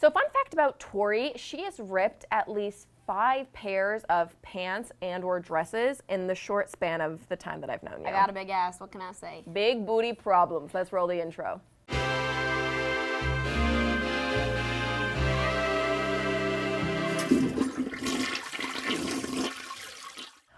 So fun fact about Torri, she has ripped at least 5 pairs of pants and or dresses in the short span of the time that I've known you. I got a big ass, what can I say? Big booty problems. Let's roll the intro.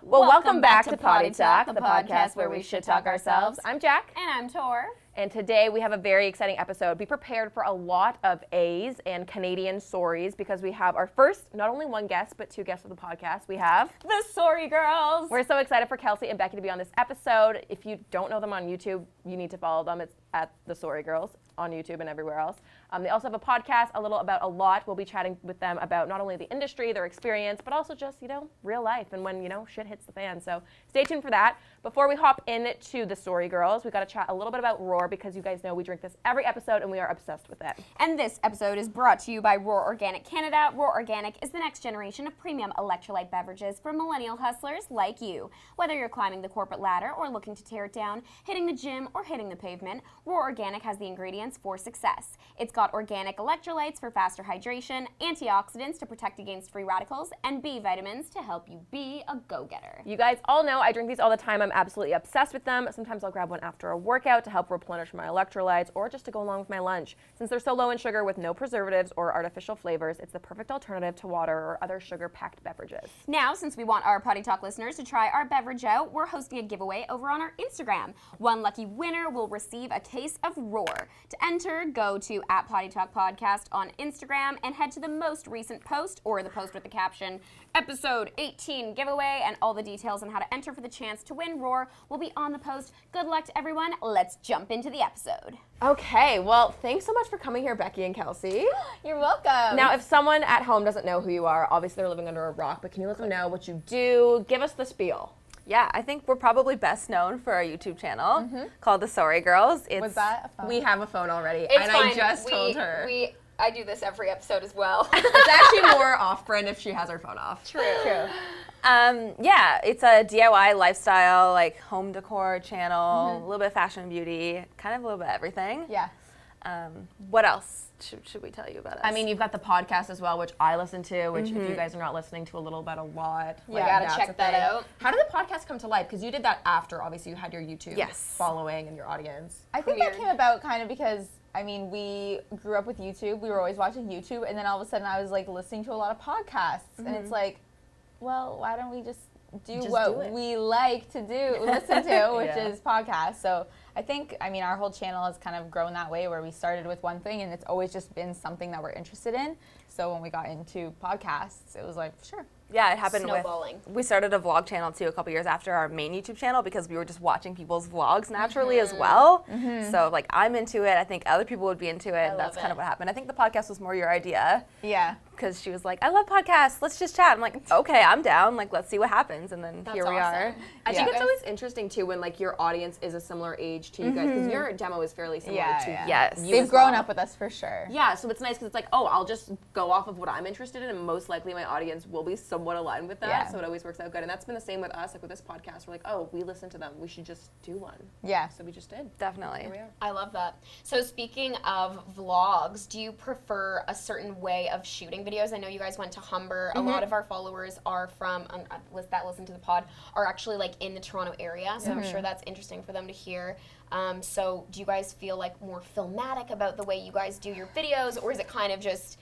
Well, welcome back to Poddy Talk, the podcast where we shit talk ourselves. I'm Jac. And I'm Tor. And today we have a very exciting episode. Be prepared for a lot of A's and Canadian sorries because we have our first, not only one guest, but 2 guests of the podcast. We have The Sorry Girls. We're so excited for Kelsey and Becky to be on this episode. If you don't know them on YouTube, you need to follow them. It's at The Sorry Girls on YouTube and everywhere else. They also have a podcast, a little about a lot. We'll be chatting with them about not only the industry, their experience, but also just, real life and when, shit hits the fan. So stay tuned for that. Before we hop into The Sorry Girls, we've got to chat a little bit about Roar because you guys know we drink this every episode and we are obsessed with it. And this episode is brought to you by Roar Organic Canada. Roar Organic is the next generation of premium electrolyte beverages for millennial hustlers like you. Whether you're climbing the corporate ladder or looking to tear it down, hitting the gym or hitting the pavement, Roar Organic has the ingredients for success. It's got organic electrolytes for faster hydration, antioxidants to protect against free radicals, and B vitamins to help you be a go-getter. You guys all know I drink these all the time. I'm absolutely obsessed with them. Sometimes I'll grab one after a workout to help replenish my electrolytes or just to go along with my lunch. Since they're so low in sugar with no preservatives or artificial flavors, it's the perfect alternative to water or other sugar-packed beverages. Now, since we want our Poddy Talk listeners to try our beverage out, we're hosting a giveaway over on our Instagram. One lucky winner will receive a case of Roar. To enter, go to @PoddyTalkPodcast on Instagram and head to the most recent post or the post with the caption, Episode 18 giveaway, and all the details on how to enter for the chance to win Roar will be on the post. Good luck to everyone. Let's jump into the episode. Okay, well, thanks so much for coming here, Becky and Kelsey. You're welcome. Now, if someone at home doesn't know who you are, obviously they're living under a rock, but can you let them know what you do? Give us the spiel. Yeah, I think we're probably best known for our YouTube channel called The Sorry Girls. Was that a phone? We have a phone already, It's and fine. I just told her. I do this every episode as well. It's actually more off-brand if she has her phone off. True. Yeah, it's a DIY lifestyle, like home decor channel, a little bit of fashion and beauty, kind of a little bit of everything. Yeah. What else should we tell you about us? I mean, you've got the podcast as well, which I listen to, which if you guys are not listening to a little about a lot. You gotta that's check a that thing. out. How did the podcast come to life? Because you did that after, obviously, you had your YouTube Yes. following and your audience. I think that came about kind of because, we grew up with YouTube. We were always watching YouTube, and then all of a sudden I was, listening to a lot of podcasts. And it's like, well, why don't we just do what we like to listen to, which is podcasts. So I think, our whole channel has kind of grown that way where we started with one thing, and it's always just been something that we're interested in. So when we got into podcasts, it was like, sure. yeah, it happened Snowballing. we started a vlog channel too a couple years after our main YouTube channel because we were just watching people's vlogs naturally as well. So I'm into it. I think other people would be into it. And that's kind of what happened. I think the podcast was more your idea. Yeah. Because she was like, I love podcasts. Let's just chat. I'm like, okay, I'm down. Let's see what happens. And then here we are. I think it's always interesting, too, when, your audience is a similar age to you guys, because your demo is fairly similar to Yes. you They've as grown well. up with us for sure. Yeah, so it's nice because it's like, oh, I'll just go off of what I'm interested in, and most likely my audience will be somewhat aligned with that, so it always works out good. And that's been the same with us, with this podcast. We're like, oh, we listen to them. We should just do one. Yeah. So we just did. Definitely. Here we are. I love that. So speaking of vlogs, do you prefer a certain way of shooting videos? I know you guys went to Humber. A lot of our followers are from, that listen to the pod, are actually in the Toronto area. So I'm sure that's interesting for them to hear. So do you guys feel more filmatic about the way you guys do your videos, or is it kind of just...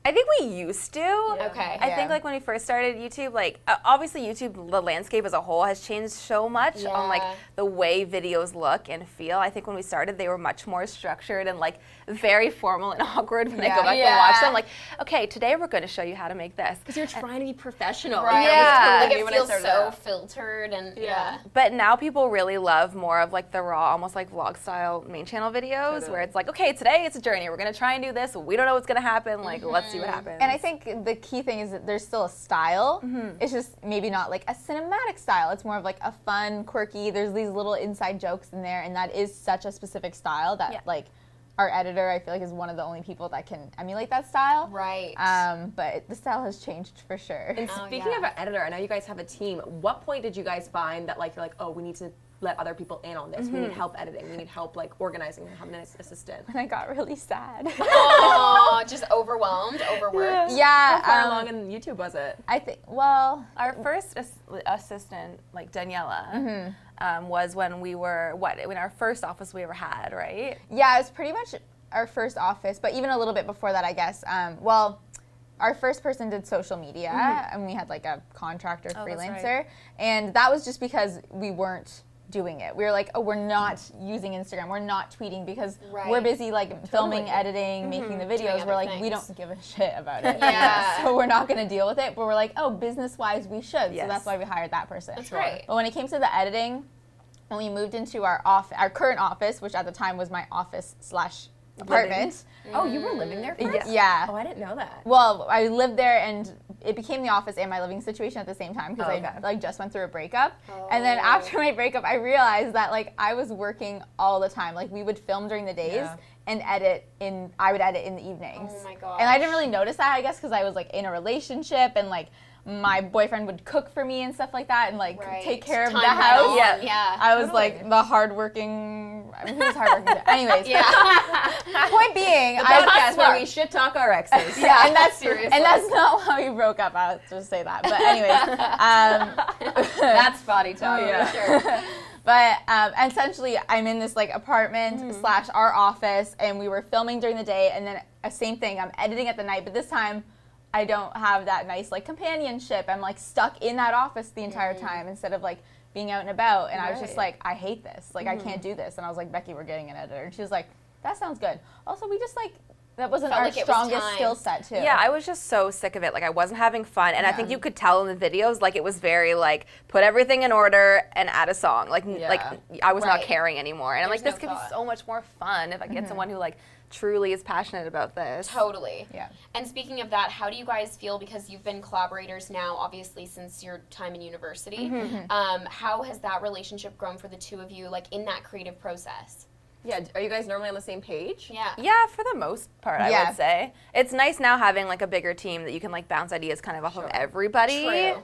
I think we used to. Okay. I think when we first started YouTube, obviously YouTube, the landscape as a whole has changed so much on the way videos look and feel. I think when we started, they were much more structured and very formal and awkward when I go back and watch them. Okay, today we're going to show you how to make this. Because you're trying to be professional. Right. Yeah. It feels so filtered and But now people really love more of the raw, almost vlog style main channel videos where it's okay, today it's a journey. We're going to try and do this. We don't know what's going to happen. Let's see what happens. And I think the key thing is that there's still a style. It's just maybe not a cinematic style. It's more of a fun, quirky, there's these little inside jokes in there, and that is such a specific style that our editor, I feel is one of the only people that can emulate that style. Right. But the style has changed for sure. And speaking of an editor, I know you guys have a team. What point did you guys find that you're oh, we need to let other people in on this. We need help editing. We need help like organizing and having an assistant. And I got really sad. Oh, just overwhelmed, overworked. Yeah. How far along in YouTube was it? I think, well, Our first assistant, like Daniela, was when we were, in our first office we ever had, right? yeah, it was pretty much our first office, but even a little bit before that, I guess. Well, our first person did social media, and we had like a contractor freelancer, right. and that was just because we weren't doing it. We were like, oh, we're not using Instagram, we're not tweeting because we're busy like filming, editing, making the videos. We're like, we don't give a shit about it. Yeah. So we're not going to deal with it, but we're like, oh, business-wise, we should. Yes. So that's why we hired that person. That's great. But when it came to the editing, when we moved into our current office, which at the time was my office / apartment. Oh, you were living there first? Yeah. Oh, I didn't know that. Well, I lived there, and it became the office and my living situation at the same time because okay. I like just went through a breakup. And then after my breakup, I realized that like I was working all the time. Like we would film during the days and I would edit in the evenings. Oh my gosh. And I didn't really notice that, I guess, because I was like in a relationship and like my boyfriend would cook for me and stuff like that and like take care of the house. Yeah. I was like the hardworking. I mean, who's hardworking? Anyways, point being, Podcast where we shit talk our exes. yeah, and that's Seriously. and that's not how we broke up. I'll just say that. But anyways, That's body talk. Yeah. For sure. but essentially, I'm in this like apartment / our office, and we were filming during the day, and then same thing. I'm editing at the night, but this time I don't have that nice like companionship. I'm like stuck in that office the entire time instead of like being out and about. And I was just like, I hate this. Like I can't do this. And I was like, Becky, we're getting an editor. And she was like, that sounds good. Also, we just like that wasn't Felt our like it was strongest time. skill set too. Yeah, I was just so sick of it. Like I wasn't having fun, and I think you could tell in the videos. Like it was very like put everything in order and add a song. Like I was not caring anymore. And I'm like, this could be so much more fun if I get someone who like truly is passionate about this. Totally. Yeah. And speaking of that, how do you guys feel, because you've been collaborators now, obviously, since your time in university, how has that relationship grown for the two of you, like, in that creative process? Yeah, are you guys normally on the same page? Yeah. Yeah, for the most part, I Yeah. would say. It's nice now having like a bigger team that you can like bounce ideas kind of off of everybody. True.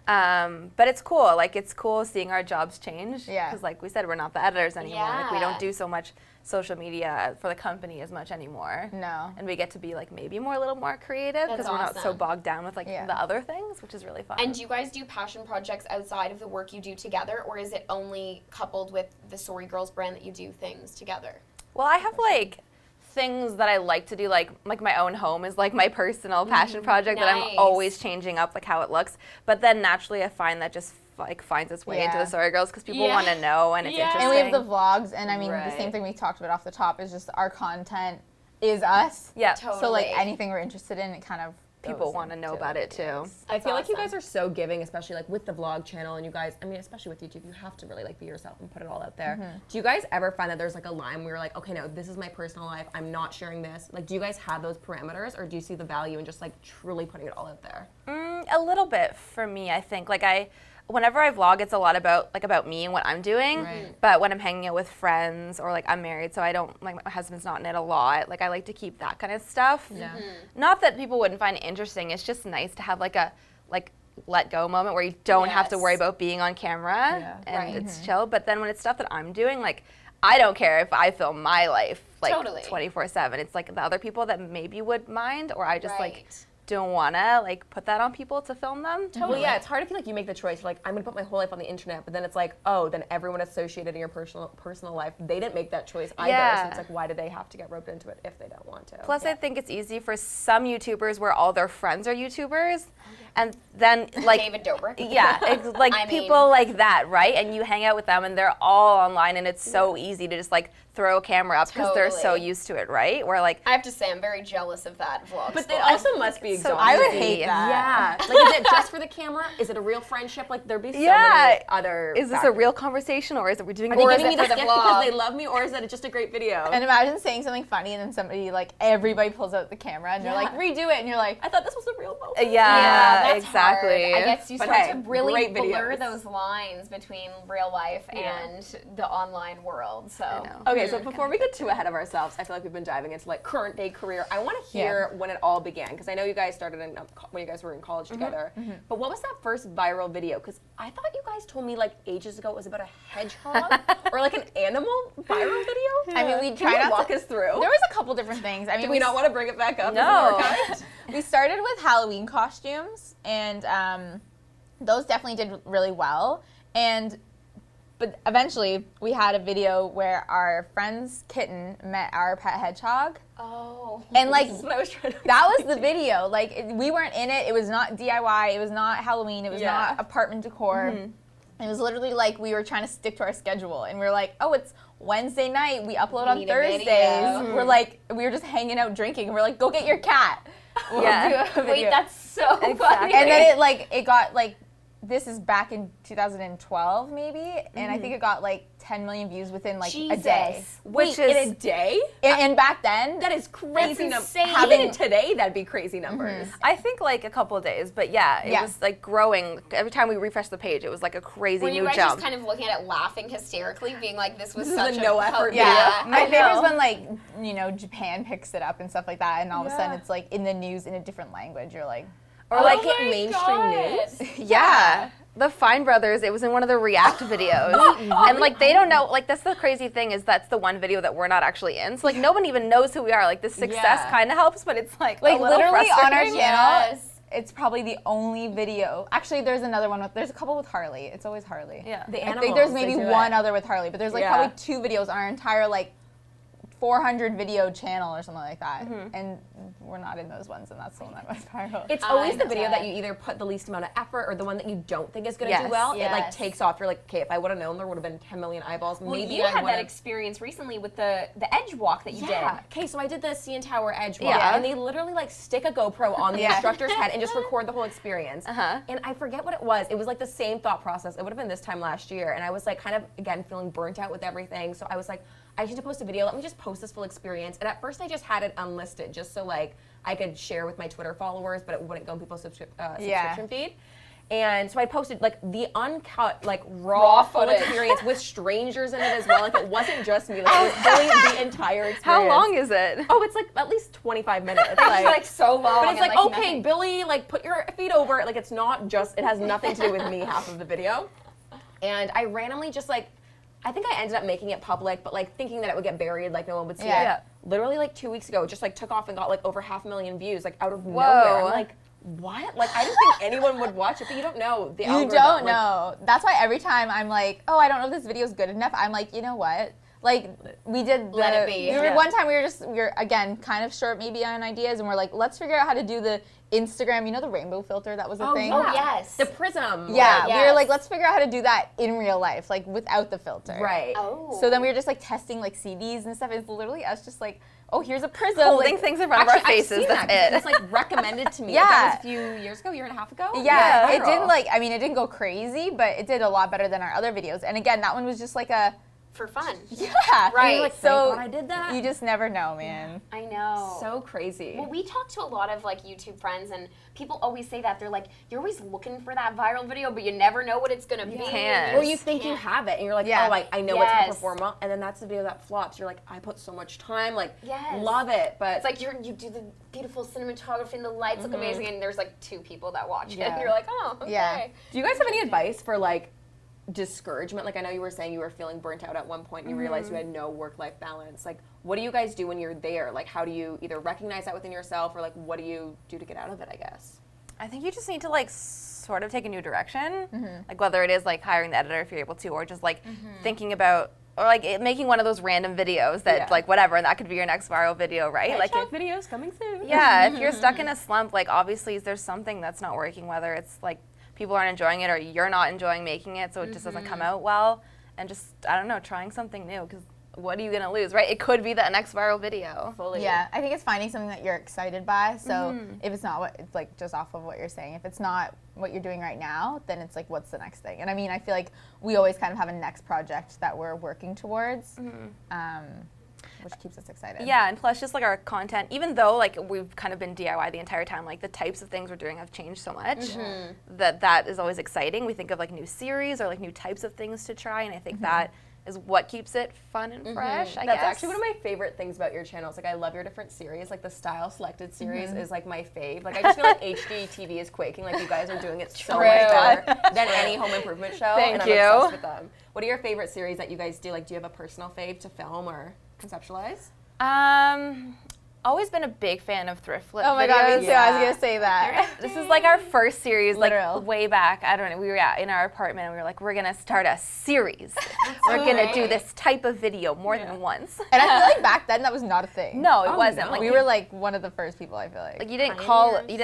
But it's cool. Like it's cool seeing our jobs change. Yeah. Because like we said, we're not the editors anymore. Like we Yeah. don't do so much social media for the company as much anymore. No. And we get to be like maybe a little more creative because That's we're not so awesome. bogged down with like Yeah. the other things, which is really fun. And do you guys do passion projects outside of the work you do together, or is it only coupled with the Sorry Girls brand that you do things together? Well, I have like things that I like to do, like my own home is like my personal passion project that I'm Nice. always changing up like how it looks. But then naturally I find that just like finds its way into Yeah. the Sorry Girls because people Yeah. want to know and it's Yeah. interesting. And we have the vlogs, and I mean the Right. same thing we talked about off the top is just our content is us. yeah. Totally. So like anything we're interested in, it kind of People goes want to know into about it too. I feel like you awesome. guys are so giving, especially like with the vlog channel, and you guys, I mean, especially with YouTube, you have to really like be yourself and put it all out there. Do you guys ever find that there's like a line where you're like, okay, no, this is my personal life, I'm not sharing this? Like, do you guys have those parameters, or do you see the value in just like truly putting it all out there? A little bit for me, I think. Like whenever I vlog, it's a lot about me and what I'm doing. Right. But when I'm hanging out with friends or like I'm married, so I don't like my husband's not in it a lot. Like I like to keep that kind of stuff. Yeah. Not that people wouldn't find it interesting. It's just nice to have like a let go moment where you don't have to Yes. worry about being on camera Yeah. and Right. it's chill. But then when it's stuff that I'm doing, like I don't care if I film my life like Totally. 24/7. It's like the other people that maybe would mind, or I just like Right. don't wanna like put that on people to film them. Well, yeah, it's hard if you like you make the choice. You're like, I'm gonna put my whole life on the internet, but then it's like, oh, then everyone associated in your personal life, they didn't make that choice either. Yeah. So it's like, why do they have to get roped into it if they don't want to? Plus, I think it's easy for some YouTubers where all their friends are YouTubers, and then like David Dobrik. yeah, like I mean- people like that, right? And you hang out with them, and they're all online, and it's so easy to just like throw a camera up because they're so Totally. used to it, right? Where like I have to say, I'm very jealous of that vlog. But it spot. also must be So exhausting. I would hate that. Yeah. Like, is it just for the camera? Is it a real friendship? Like, there'd be so Yeah. many other is this a factors. real conversation, or is it we're doing? Are they Or is giving me it this for the gift because vlog? they love me, or is it just a great video? And imagine saying something funny and then somebody like everybody pulls out the camera and they're like redo it and you're like I thought this was a real moment. Yeah. that's exactly. hard. I guess you But start hey, to really great blur videos. those lines between real life and the online world. So Okay, so before we get too ahead of ourselves, I feel like we've been diving into like current day career. I want to hear when it all began, because I know you guys started when you guys were in college together. But what was that first viral video? Because I thought you guys told me like ages ago it was about a hedgehog or like an animal viral video. I mean, we Can tried you to walk us through? There was a couple different things. I mean, Do we not want to bring it back up? No. We started with Halloween costumes, and those definitely did really well. But eventually, we had a video where our friend's kitten met our pet hedgehog. Oh. And like, This is what I was trying to that was the video. Like, we weren't in it. It was not DIY. It was not Halloween. It was not apartment decor. It was literally like we were trying to stick to our schedule, and we were like, oh, it's Wednesday night. We upload on Need a Thursdays. video. We're like, we were just hanging out drinking. And we're like, go get your cat. We'll Yeah. do a Wait, video. that's so funny. And then it got like, this is back in 2012 maybe, and I think it got like 10 million views within like a day. Jesus. Which in is a day? And back then, That is crazy numbers. insane. Even today, that'd be crazy numbers. I think like a couple of days, but yeah, it Yeah. was like growing. Every time we refreshed the page, it was like a crazy Were you new guys jump. just kind of looking at it, laughing hysterically, being like, this was This is such a no effort yeah, video. my I favorite know. is when like, you know, Japan picks it up and stuff like that, and all of a sudden it's like in the news in a different language. You're like, Or like my hit mainstream God. news. Yeah. The Fine Brothers, it was in one of the React videos. And like they don't know, like that's the crazy thing is that's the one video that we're not actually in. So like no one even knows who we are. Like the success Yeah. kind of helps, but it's like a little literally on our frustrating. channel, Yes. it's probably the only video. Actually, there's another one there's a couple with Harley. It's always Harley. Yeah. The I animals, think there's they maybe do it. one other with Harley, but there's like Yeah. probably 2 videos on our entire like 400 video channel or something like that, and we're not in those ones, and that's the one that went viral. It's always the I'm video dead. that you either put the least amount of effort or the one that you don't think is going to do Yes. well. It like Yes. takes off. You're like, okay, if I would have known there would have been 10 million eyeballs, Well, maybe you I had that would've- experience recently with the edge walk that you Yeah. did. Okay, so I did the CN Tower edge walk, Yeah. and they literally like stick a GoPro on the Yeah. instructor's head and just record the whole experience. Uh-huh. And I forget what it was. It was like the same thought process. It would have been this time last year, and I was like kind of again feeling burnt out with everything. So I was like, I need to post a video. Let me just post this full experience. And at first, I just had it unlisted, just so like I could share with my Twitter followers, but it wouldn't go in people's subscription feed. And so I posted like the uncut, like raw full footage. experience with strangers in it as well. Like it wasn't just me. Like it was really the entire experience. How long is it? Oh, it's like at least 25 minutes. It's like so long. but it's and, like, okay, nothing. Billy, like put your feet over it. Like it's not just, it has nothing to do with me half of the video. And I randomly just like, I think I ended up making it public, but like thinking that it would get buried, like no one would see Yeah. it. Yeah. Literally like 2 weeks ago, it just like took off and got like over 500,000 views, like out of Whoa. nowhere. I'm like, what? Like I didn't think anyone would watch it, but you don't know the You algorithm. don't like, know. That's why every time I'm like, oh, I don't know if this video is good enough. I'm like, you know what? Like we did. Let it be. We were, Yeah. One time we were again kind of short maybe on ideas, and we're like, let's figure out how to do the Instagram. You know the rainbow filter that was a thing. Oh, yes. The prism. Yeah, like, we were Yes. like, let's figure out how to do that in real life, like without the filter. right. Oh. So then we were just like testing like CDs and stuff. It's literally us just like, oh, here's a prism. Holding like, things in front of Actually, our faces, I've seen that's that, 'cause it. It's like recommended to me. Yeah. Like, that was a few years ago, year and a half ago. Yeah, it viral. didn't like. I mean, it didn't go crazy, but it did a lot better than our other videos. And again, that one was just like a for fun. yeah, Right. You're like, So thank God I did that. you just never know, man. I know. So crazy. Well, we talk to a lot of like YouTube friends, and people always say that they're like, you're always looking for that viral video, but you never know what it's gonna be. can't. Or you think you have it, and you're like, Yeah. oh, I know it's Yes. gonna perform well, and then that's the video that flops. You're like, I put so much time, like, Yes. love it, but It's like you do the beautiful cinematography and the lights look amazing, and there's like 2 people that watch it. Yeah. And you're like, oh, okay. Yeah. do you guys have any advice for like discouragement? Like I know you were saying you were feeling burnt out at one point and you realized you had no work-life balance. Like what do you guys do when you're there? Like how do you either recognize that within yourself or like what do you do to get out of it, I guess? I think you just need to like sort of take a new direction, like whether it is like hiring the editor if you're able to, or just like thinking about, or like making one of those random videos that Yeah. like whatever, and that could be your next viral video, right? Like if, videos coming soon. yeah, if you're stuck in a slump, like obviously there's something that's not working, whether it's like people aren't enjoying it or you're not enjoying making it, so it just doesn't come out well, and just I don't know, trying something new, because what are you gonna lose, right? It could be that next viral video. Fully. Yeah, I think it's finding something that you're excited by. So if it's not what, it's like just off of what you're saying, if it's not what you're doing right now, then it's like, what's the next thing? And I mean, I feel like we always kind of have a next project that we're working towards. which keeps us excited. Yeah, and plus just like our content, even though like we've kind of been DIY the entire time, like the types of things we're doing have changed so much that is always exciting. We think of like new series or like new types of things to try, and I think that is what keeps it fun and fresh, I guess. That's actually one of my favorite things about your channels. Like, I love your different series. Like, the Style Selected series is, like, my fave. Like, I just feel like HD TV is quaking. Like, you guys are doing it so much better than any home improvement show. Thank and you. I'm obsessed with them. What are your favorite series that you guys do? Like, do you have a personal fave to film or conceptualize? Always been a big fan of thrift flip Oh my videos. god, me too. I was gonna say that. This is like our first series, Literal. like way back. I don't know. We were in our apartment and we were like, we're gonna start a series. We're gonna do this type of video more than once. And I feel like back then that was not a thing. No, it wasn't. no. Like We were like one of the first people, I feel like. Like you didn't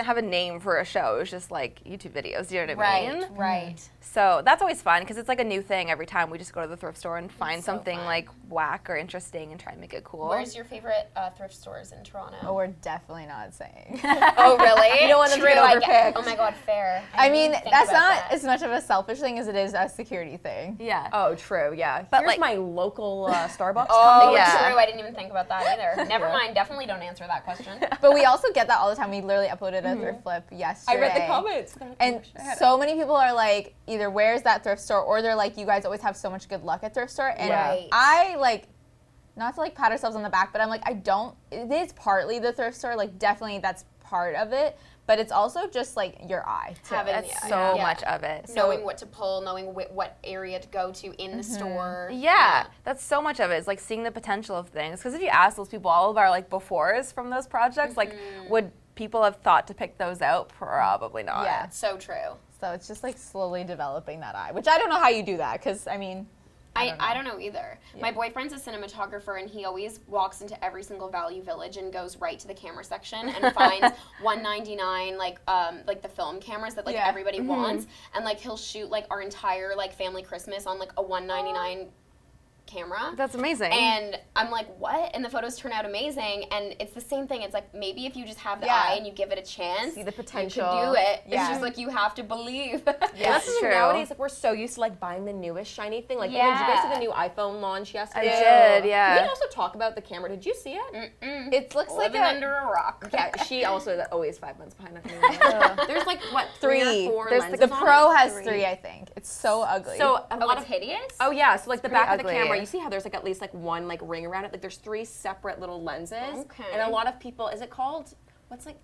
have a name for a show. It was just like YouTube videos. You know what I mean? Right. So that's always fun because it's like a new thing every time. We just go to the thrift store and find something like whack or interesting and try and make it cool. Where's your favorite thrift stores in Toronto? Oh, we're definitely not saying. Oh, really? You don't want them to True, get I get- overpicked. Oh my god, fair. I mean, didn't think that's about not that. as much of a selfish thing as it is a security thing. Yeah. Oh, true, yeah. But, Here's like- my local Starbucks. Oh, Come yeah. true. I didn't even think about that either. Never mind. Definitely don't answer that question. But we also get that all the time. We literally uploaded a thrift flip yesterday. I read the comments. And so many people are like, either where's that thrift store, or they're like, you guys always have so much good luck at thrift store. And Right. I like, not to like pat ourselves on the back, but I'm like, it is partly the thrift store, like definitely that's part of it, but it's also just like your eye too. Having- That's Yeah. so Yeah. much of it. Knowing what to pull, knowing what area to go to in the store. Yeah, that's so much of it. It's like seeing the potential of things. Because if you ask those people, all of our like befores from those projects, like would people have thought to pick those out? Probably not. Yeah. So true. So it's just like slowly developing that eye, which I don't know how you do that, because I mean, I don't know either. My boyfriend's a cinematographer, and he always walks into every single Value Village and goes right to the camera section and finds $199 like the film cameras that like everybody wants, and like he'll shoot like our entire like family Christmas on like a $199 camera. That's amazing. And I'm like, what? And the photos turn out amazing. And it's the same thing. It's like maybe if you just have the eye and you give it a chance, See the you potential. can do it. Yeah. It's just like you have to believe. That's That's the thing true. nowadays, like, we're so used to like buying the newest shiny thing. Like, did you guys see the new iPhone launch I yesterday? did, yeah. Can we also talk about the camera? Did you see it? it looks like Living under a rock. Yeah, she also is always 5 months behind us. There's like what, three or four There's lenses the on Pro it? has three, I think. It's so ugly. So a Oh, lot it's of hideous? Oh yeah, so like the back of the ugly. camera, you see how there's like at least like one like ring around it. Like there's three separate little lenses. Okay. And a lot of people, is it called, what's like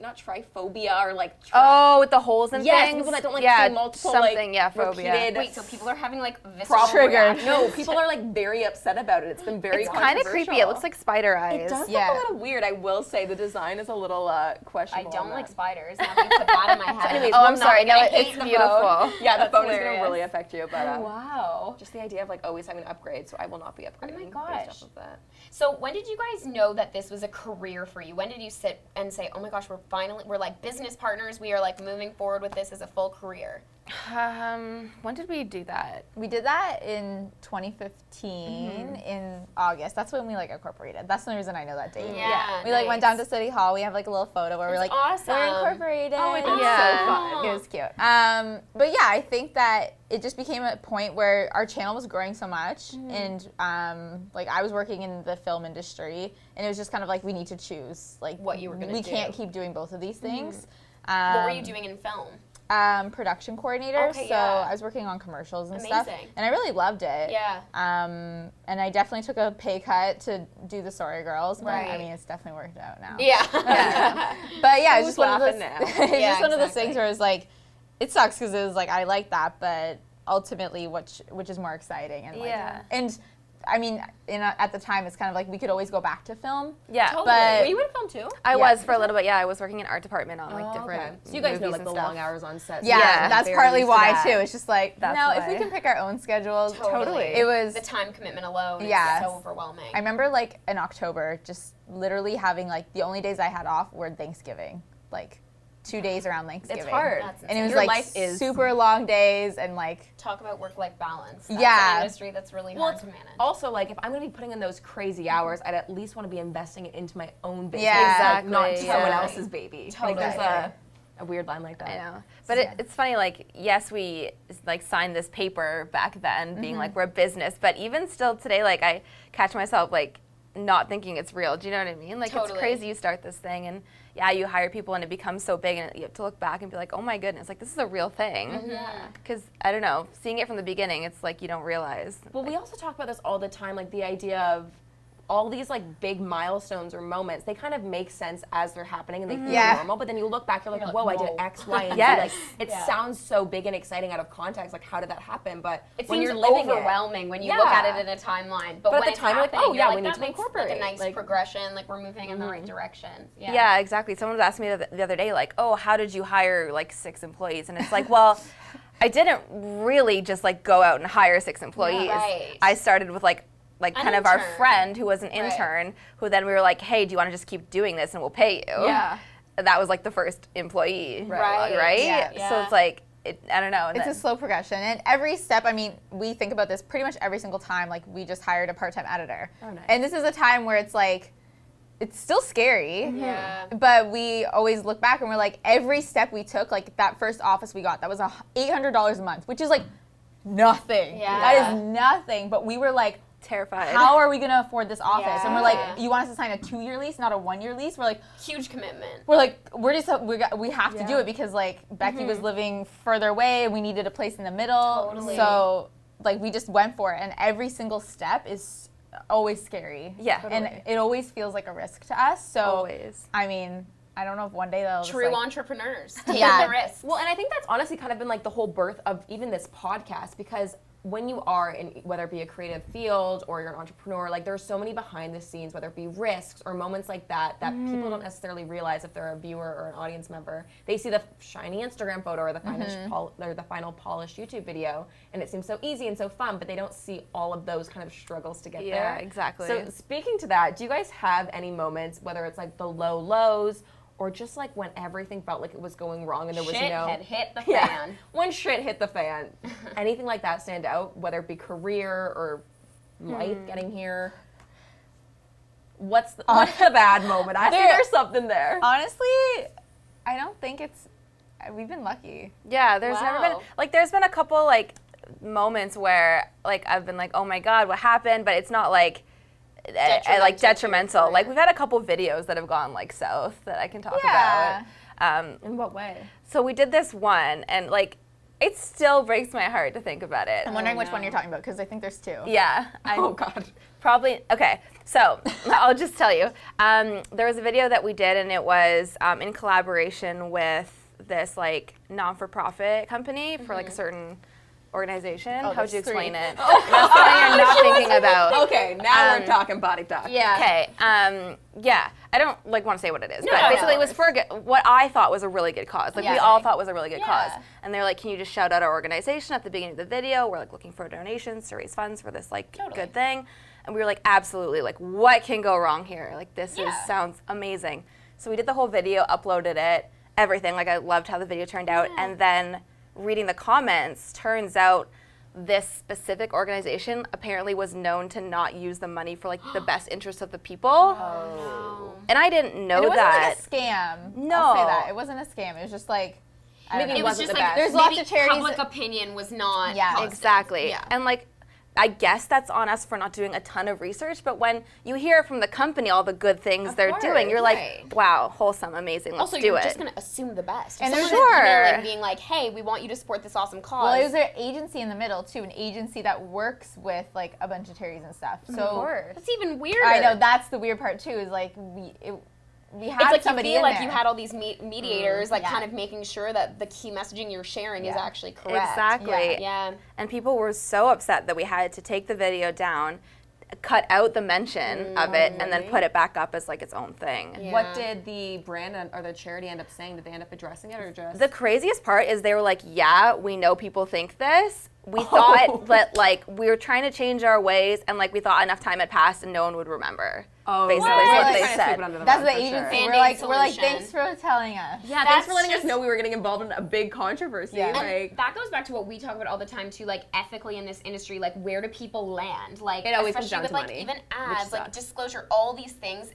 not triphobia or like Oh, with the holes and yes, things. people that don't like yeah, see multiple something, like phobia. repeated Wait, so people are having like visceral problem. reactions? No, people are like very upset about it. It's been very It's kind of creepy. It looks like spider eyes. It does Yeah. look a little weird. I will say the design is a little I questionable. don't on like that. spiders. Now that you put that in my head. anyways, Oh, well, I'm sorry. no, No, I hate it's the beautiful. Yeah, the That's phone is going hilarious. to really affect you, but Wow. just the idea of like always having to upgrade, so I will not be upgrading based gosh. off of that. So when did you guys know that this was a career for you? When did you sit and say, oh my gosh, we're like business partners. We are like moving forward with this as a full career. When did we do that? we did that in 2015 in August. That's when we like incorporated. That's the only reason I know that date. Yeah, We like went nice. down to City Hall. We have like a little photo where we're like, awesome. we're incorporated. Oh, it's Yeah. so fun. It was cute. But yeah, I think that it just became a point where our channel was growing so much, and like I was working in the film industry, and it was just kind of like we need to choose like What you were gonna We do. can't keep doing both of these things. What were you doing in film? Production coordinator. Okay, so yeah. I was working on commercials and stuff, Amazing. and I really loved it. Yeah. And I definitely took a pay cut to do the Sorry Girls, but I Right. mean it's definitely worked out now. Yeah. But yeah, it's Who's just one of those. laughing now? It's Yeah, just one of those exactly. things where it's like, it sucks because it was like I like that, but ultimately, which is more exciting and like, Yeah. and I mean, at the time, it's kind of like we could always go back to film. Yeah. Totally. But- Were you in film too? I Yeah. was for a little bit. Yeah, I was working in art department on like Oh, different. okay. So you guys know movies like and the stuff. long hours on set. so Yeah, you're that's very partly used to why that. too. It's just like That's no, if we why. can pick our own schedules. Totally. It was. The time commitment alone Yes. is so overwhelming. I remember like in October, just literally having like the only days I had off were Thanksgiving, like 2 days around Thanksgiving. It's hard. That's And it was Your like life is- super long days and like Talk about work-life balance. That's Yeah. an industry that's really Well, hard it's to manage. also like if I'm going to be putting in those crazy hours, I'd at least want to be investing it into my own business, Yeah. like, not Exactly, someone yeah. else's baby. Totally. Like there's a weird line like that. I know, but Yeah. it's funny. Like, yes, we like signed this paper back then, being like we're a business. But even still today, like I catch myself like not thinking it's real. Do you know what I mean? Like, Totally. it's crazy you start this thing and you hire people and it becomes so big and you have to look back and be like, oh my goodness, like this is a real thing. Because I don't know, seeing it from the beginning, it's like you don't realize. Well, we also talk about this all the time, like the idea of all these like big milestones or moments, they kind of make sense as they're happening and they feel normal, but then you look back, you're like, whoa, I did X, Y, and Z. Like, it sounds so big and exciting out of context, like how did that happen? But it when seems you're living overwhelming when you look at it in a timeline. But at when the it's time, happening, you're like, oh yeah, like, we need that to makes incorporate like a nice like, progression, like we're moving in the right direction. Yeah, exactly. Someone was asking me the other day, like, oh, how did you hire like 6 employees? And it's like, well, I didn't really just like go out and hire 6 employees. Right. I started with like kind of our intern. friend who was an intern, who then we were like, hey, do you want to just keep doing this and we'll pay you? Yeah. That was like the first employee, Right. Yeah. So it's like, I don't know. And It's then, a slow progression. And every step, I mean, we think about this pretty much every single time. Like, we just hired a part-time editor. Oh, nice. And this is a time where it's like, it's still scary. Yeah. But we always look back and we're like, every step we took, like that first office we got, that was $800 a month, which is like nothing. Yeah. That is nothing. But we were like, terrified. how are we going to afford this office? And we're like, Yeah. you want us to sign a 2-year lease, not a 1-year lease? We're like, Huge commitment. we have to do it because like Becky was living further away and we needed a place in the middle. Totally. So like we just went for it, and every single step is always scary. Yeah. And it always feels like a risk to us. So Always. I mean, I don't know if one day they'll True just, like, entrepreneurs taking Yeah. the risk. Well, and I think that's honestly kind of been like the whole birth of even this podcast, because when you are in, whether it be a creative field or you're an entrepreneur, like there's so many behind the scenes, whether it be risks or moments like that people don't necessarily realize if they're a viewer or an audience member. They see the shiny Instagram photo or the the final polished YouTube video, and it seems so easy and so fun, but they don't see all of those kind of struggles to get there. Yeah, exactly. So speaking to that, do you guys have any moments, whether it's like the low lows or just like when everything felt like it was going wrong and there was Shit no had hit the Yeah. fan. When shit hit the fan, anything like that stand out, whether it be career or life getting here? What's the bad moment? I think there's something there. honestly, I don't think it's. We've been lucky. Yeah, there's never been, Wow. like, there's been a couple, like, moments where, like, I've been like, oh my God, what happened? But it's not, like, Detrimental detrimental. to Like, we've had a couple videos that have gone, like, south that I can talk Yeah. about. In what way? So we did this one, and, like, it still breaks my heart to think about it. I'm wondering which one you're talking about because I think there's 2. Yeah. Oh, God. Probably, okay, so I'll just tell you. There was a video that we did, and it was in collaboration with this, like, non-for-profit company for, like, a certain organization. How would you there's 3. explain it? That's what you're not thinking about. Okay, now we're talking body talk. Yeah. Okay, yeah, I don't, like, want to say what it is, but no, basically no. it was for what I thought was a really good cause. Like, we Yeah. all thought was a really good Yeah. cause. And they're like, can you just shout out our organization at the beginning of the video? We're, like, looking for donations to raise funds for this, like, good thing. And we were like, absolutely, like, what can go wrong here? Like, this sounds amazing. So we did the whole video, uploaded it, everything. Like, I loved how the video turned out. And then reading the comments, turns out this specific organization apparently was known to not use the money for, like, the best interest of the people. Oh. And I didn't know And it wasn't that. like a scam. No. I'll say that. It wasn't a scam. It was just like, I don't Maybe know. It was wasn't just the like best. There's lots maybe of charities public that- opinion was not Yeah. positive. Exactly. Yeah. And, like, I guess that's on us for not doing a ton of research, but when you hear from the company all the good things they're doing, you're like, right. wow, wholesome, amazing, let's Also, do you're it. just going to assume the best. If And someone sure. is emailing being like, hey, we want you to support this awesome cause. Well, it was an agency in the middle too, an agency that works with like a bunch of charities and stuff. So That's even weirder. I know that's the weird part too. Is like we had It's like somebody you feel in like there. you had all these mediators, like yeah. kind of making sure that the key messaging you're sharing is Yeah. actually correct. Exactly. Yeah. And people were so upset that we had to take the video down, cut out the mention of it, and then put it back up as like its own thing. Yeah. What did the brand or the charity end up saying? Did they end up addressing it or just? The craziest part is they were like, yeah, we know people think this. We thought that, like, we were trying to change our ways, and, like, we thought enough time had passed and no one would remember. Oh, basically right. is what Like, they trying to said. sweep it under the That's rug, the for agency. sure. Band-Aid We're like, solution. thanks for telling us. Yeah, thanks for That's letting us just- know we were getting involved in a big controversy. Yeah. Like, That goes back to what we talk about all the time too, like ethically in this industry, like where do people land? Like It always comes especially down with to like money, even which ads, like sucks. disclosure, all these things.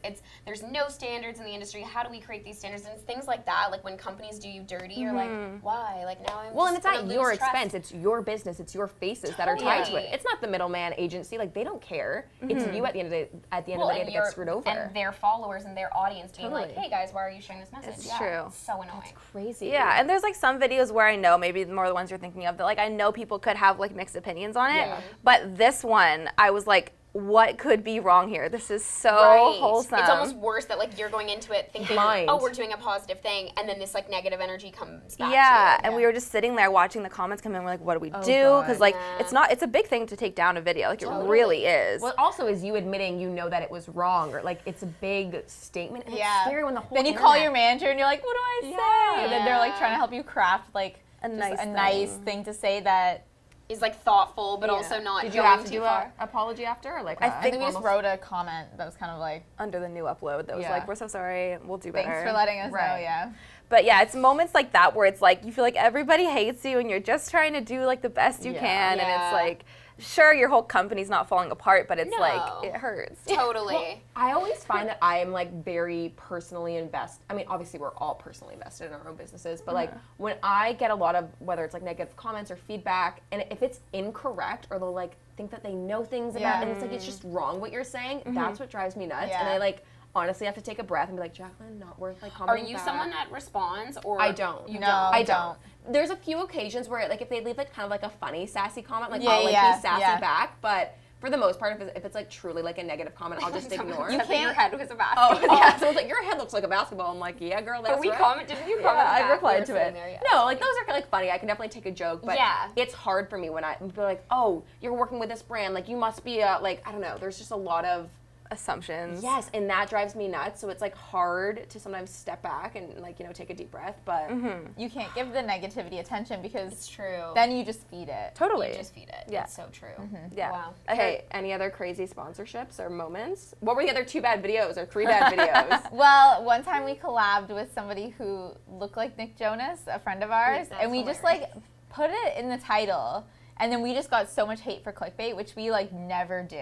There's no standards in the industry. How do we create these standards? And it's things like that, like when companies do you dirty, you're like, why? Like now I'm well, and just it's gonna not your lose trust. expense. It's your business. business. It's your faces that are tied to it. It's not the middleman agency. Like, they don't care. It's you at the end of the day that gets screwed over. And their followers and their audience being like, hey guys, why are you sharing this message? It's true. It's so annoying. It's crazy. Yeah, and there's like some videos where I know, maybe more the ones you're thinking of, that like I know people could have like mixed opinions on it. But this one, I was like, what could be wrong here? This is so wholesome. It's almost worse that like you're going into it thinking, blind. oh, we're doing a positive thing, and then this like negative energy comes back. Yeah, and we were just sitting there watching the comments come in. We're like, what do we do? Because like it's a big thing to take down a video. Like it really is. Well, also is you admitting you know that it was wrong, or like it's a big statement. And it's scary when the whole. Then you call your manager and you're like, what do I say? And then they're like trying to help you craft like a nice thing to say that is like thoughtful, but also not. Did you have to do an apology after? Or like I think we just wrote a comment that was kind of like under the new upload that was like, we're so sorry, we'll do better. Thanks for letting us know, yeah. But yeah, it's moments like that where it's like you feel like everybody hates you and you're just trying to do like the best you can, and it's like, sure, your whole company's not falling apart, but it's like, it hurts. Totally. Well, I always find that I am like very personally invested. I mean, obviously we're all personally invested in our own businesses, but like when I get a lot of, whether it's like negative comments or feedback, and if it's incorrect or they'll like think that they know things about it, and it's like, it's just wrong what you're saying, that's what drives me nuts. And I like, honestly have to take a breath and be like, Jaclyn, not worth like commenting. Are you someone that responds, or I don't? You No, don't. I don't. There's a few occasions where like if they leave like kind of like a funny sassy comment, like I'll like be sassy back, but for the most part, if it's like truly like a negative comment, I'll just ignore. You can't. Your head was a basketball. Oh yeah, so it's like your head looks like a basketball. I'm like, yeah, girl, that's right. Didn't you comment? I replied to it. There, No, like those are like funny. I can definitely take a joke, but it's hard for me when people are like, oh, you're working with this brand, like you must be like I don't know. There's just a lot of assumptions. Yes, and that drives me nuts. So it's like hard to sometimes step back and like, you know, take a deep breath, but you can't give the negativity attention because it's true. Then you just feed it. Totally. You just feed it. Yeah. It's so true. Yeah. Wow. Okay, any other crazy sponsorships or moments? What were the other 2 bad videos or 3 bad videos? Well, one time we collabed with somebody who looked like Nick Jonas, a friend of ours, and we just like put it in the title. And then we just got so much hate for clickbait, which we like never do.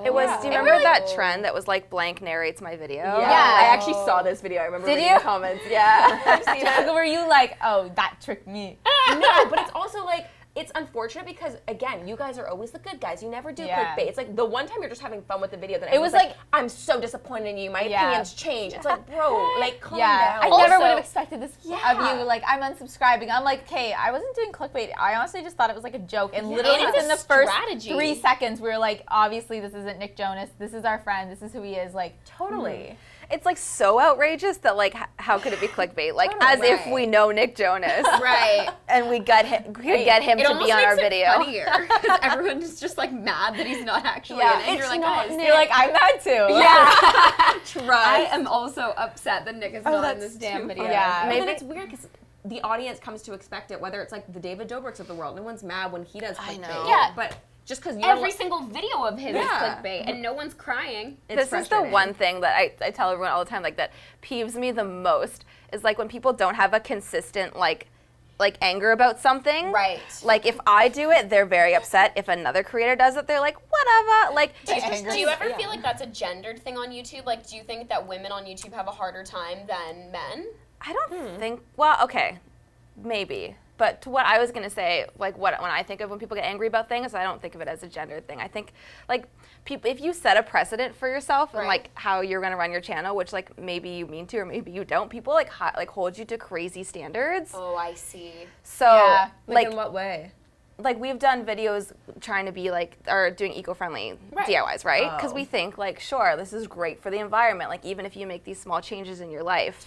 It was. Do you remember that trend that was like blank narrates my video? Yeah, I actually saw this video. I remember reading the comments. Yeah, I've seen it. Were you like, oh, that tricked me? No, but it's also like, it's unfortunate because, again, you guys are always the good guys. You never do clickbait. It's like the one time you're just having fun with the video, then it was like, I'm so disappointed in you. My opinions change. It's like, bro, like, calm down. I never would have expected this of you. Like, I'm unsubscribing. I'm like, okay, I wasn't doing clickbait. I honestly just thought it was like a joke. And literally within the first 3 seconds, we were like, obviously, this isn't Nick Jonas. This is our friend. This is who he is. Like, totally. It's like so outrageous that like how could it be clickbait? Like as if we know Nick Jonas, and we could get him to be on our video. Funnier because everyone's just like mad that he's not actually in it. You're like, guys, you're like, I'm mad too. I am also upset that Nick is not in this damn video. Yeah, maybe it's weird because the audience comes to expect it. Whether it's like the David Dobrik's of the world, no one's mad when he does clickbait. I know. Yeah, but. Just because every single video of his is clickbait and no one's crying. This is the one thing that I tell everyone all the time, like that peeves me the most is like when people don't have a consistent like anger about something. Right. Like if I do it, they're very upset. If another creator does it, they're like, whatever. Like do you ever feel like that's a gendered thing on YouTube? Like do you think that women on YouTube have a harder time than men? I don't think, well, okay, maybe. But to what I was gonna say, like when I think of when people get angry about things, I don't think of it as a gendered thing. I think like people, if you set a precedent for yourself and like how you're gonna run your channel, which like maybe you mean to or maybe you don't, people like hold you to crazy standards. Oh, I see. So like in what way? Like we've done videos trying to be like, or doing eco-friendly DIYs, right? Because we think like, sure, this is great for the environment. Like even if you make these small changes in your life,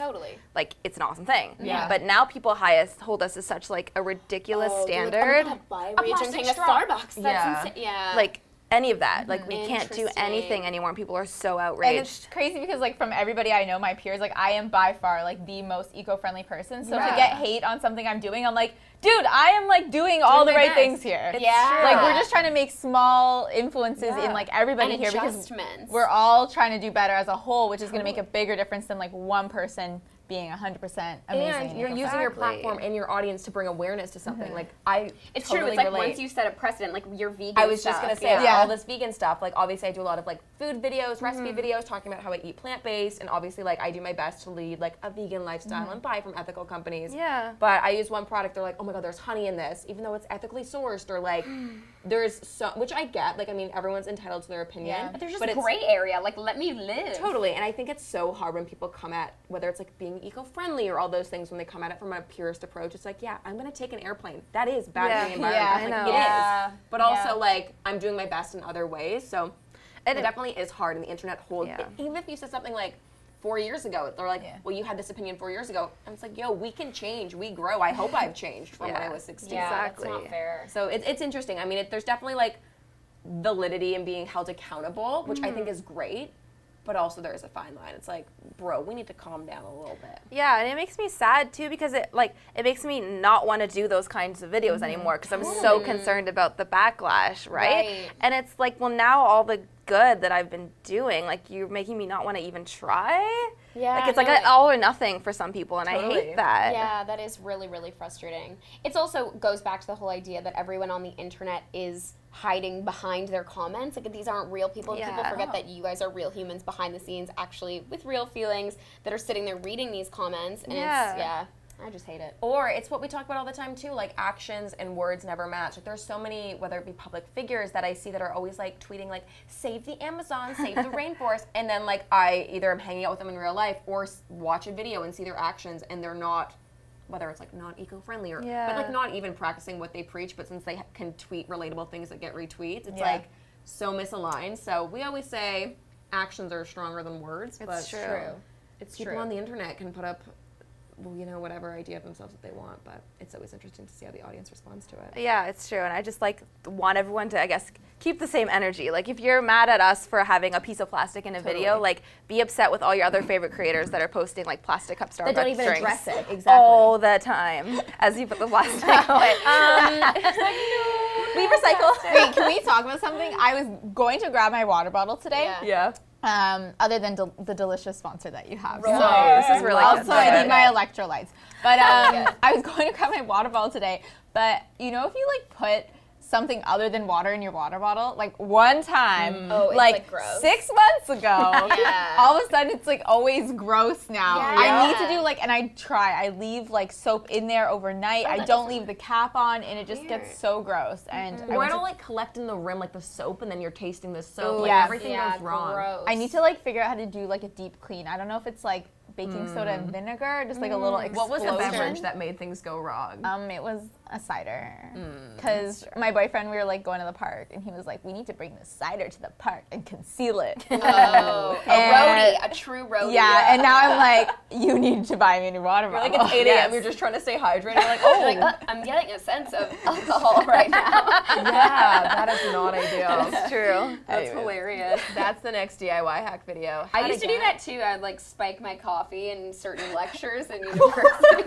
like it's an awesome thing. Yeah. But now people hold us to such like a ridiculous standard. Buy drinking a Starbucks. That's insane. Yeah. Like any of that. Like we can't do anything anymore. And people are so outraged. And it's crazy because like from everybody I know, my peers, like I am by far like the most eco-friendly person. So to get hate on something I'm doing, I'm like, dude, I am like doing all the right things here. Like we're just trying to make small influences in like everybody here because we're all trying to do better as a whole, which is going to make a bigger difference than like one person being 100% amazing. And you're using your platform and your audience to bring awareness to something. Like It's totally true. It's like relate. once you set a precedent, like your vegan I was stuff. just gonna say all this vegan stuff. Like obviously I do a lot of like food videos, recipe videos, talking about how I eat plant-based, and obviously like I do my best to lead like a vegan lifestyle and buy from ethical companies. Yeah. But I use one product, they're like, oh my god, there's honey in this, even though it's ethically sourced, or like there's so, which I get. Like I mean, everyone's entitled to their opinion. But there's just but it's gray area. Like let me live. totally, and I think it's so hard when people come at whether it's like being eco-friendly or all those things, when they come at it from a purist approach. It's like, yeah, I'm gonna take an airplane. That is bad for the environment. I Like, know. it is. But also like I'm doing my best in other ways. So And it definitely is hard, and the internet holds. Yeah. Even if you said something like 4 years ago, they're like, well, you had this opinion 4 years ago. And it's like, yo, we can change. We grow. I hope I've changed from when I was 16. Yeah, Exactly. that's not fair. So it's interesting. I mean, there's definitely like validity in being held accountable, which I think is great. But also there is a fine line. It's like, bro, we need to calm down a little bit. Yeah, and it makes me sad too, because it makes me not want to do those kinds of videos anymore, because I'm so concerned about the backlash, right? And it's like, well, now all the good that I've been doing, like you're making me not want to even try. Yeah, like it's like an all or nothing for some people, and I hate that. Yeah, that is really, really frustrating. It's also goes back to the whole idea that everyone on the internet is hiding behind their comments. Like these aren't real people. Yeah. People forget that you guys are real humans behind the scenes, actually with real feelings, that are sitting there reading these comments. And I just hate it. Or it's what we talk about all the time too, like actions and words never match. Like there's so many, whether it be public figures that I see that are always like tweeting like, save the Amazon, save the rainforest. And then like I either am hanging out with them in real life or watch a video and see their actions, and they're not, whether it's like not eco-friendly or, but like not even practicing what they preach, but since they can tweet relatable things that get retweets, it's like so misaligned. So we always say actions are stronger than words. But It's true. It's people on the internet can put up, well, you know, whatever idea of themselves that they want, but it's always interesting to see how the audience responds to it. Yeah, it's true, and I just like want everyone to, I guess, keep the same energy. Like if you're mad at us for having a piece of plastic in a video, like be upset with all your other favorite creaters that are posting like plastic cup Starbucks That don't even drinks address it, exactly. all the time as you put the plastic away. We recycle. Wait, can we talk about something? I was going to grab my water bottle today. Yeah. Other than the delicious sponsor that you have. This is really also, good. I need my electrolytes. But I was going to grab my water bottle today. But you know, if you like put something other than water in your water bottle, like one time, like gross. 6 months ago, all of a sudden it's like always gross now. I need to do like, and I leave like soap in there overnight. I don't leave the cap on, and it just gets so gross. And Or it'll like collect in the rim like the soap, and then you're tasting the soap. Like yes. everything goes wrong. Gross. I need to like figure out how to do like a deep clean. I don't know if it's like baking soda and vinegar, just like a little explosion. What was the beverage that made things go wrong? It was a cider. Because my boyfriend, we were like going to the park, and he was like, we need to bring the cider to the park and conceal it. a roadie, a true roadie. Yeah, and now I'm like, you need to buy me a new water bottle. Like it's 8 a.m. You're just trying to stay hydrated. You're like, oh, Like, I'm getting a sense of alcohol right now. yeah, that is not ideal. It's true. That's hilarious. That's the next DIY hack video. I used to do that too. I'd like spike my coffee in certain lectures in university.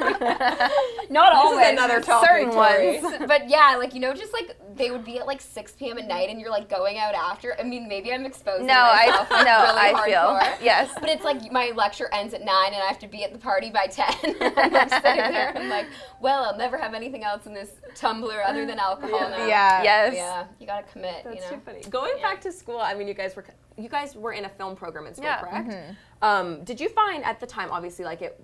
Not always. another topic, certain Torri. ones. But yeah, like, you know, just like they would be at like 6 p.m. at night, and you're like going out after. I mean, maybe I'm exposing myself. Really I feel hardcore. yes. But it's like my lecture ends at 9, and I have to be at the party by 10. And I'm sitting there, and I'm like, well, I'll never have anything else in this tumbler other than alcohol now. Yeah. Yes. Yeah, you gotta commit. That's you know. too funny. Going back to school, I mean, you guys were in a film program in school, Yeah. correct? Did you find at the time, obviously, like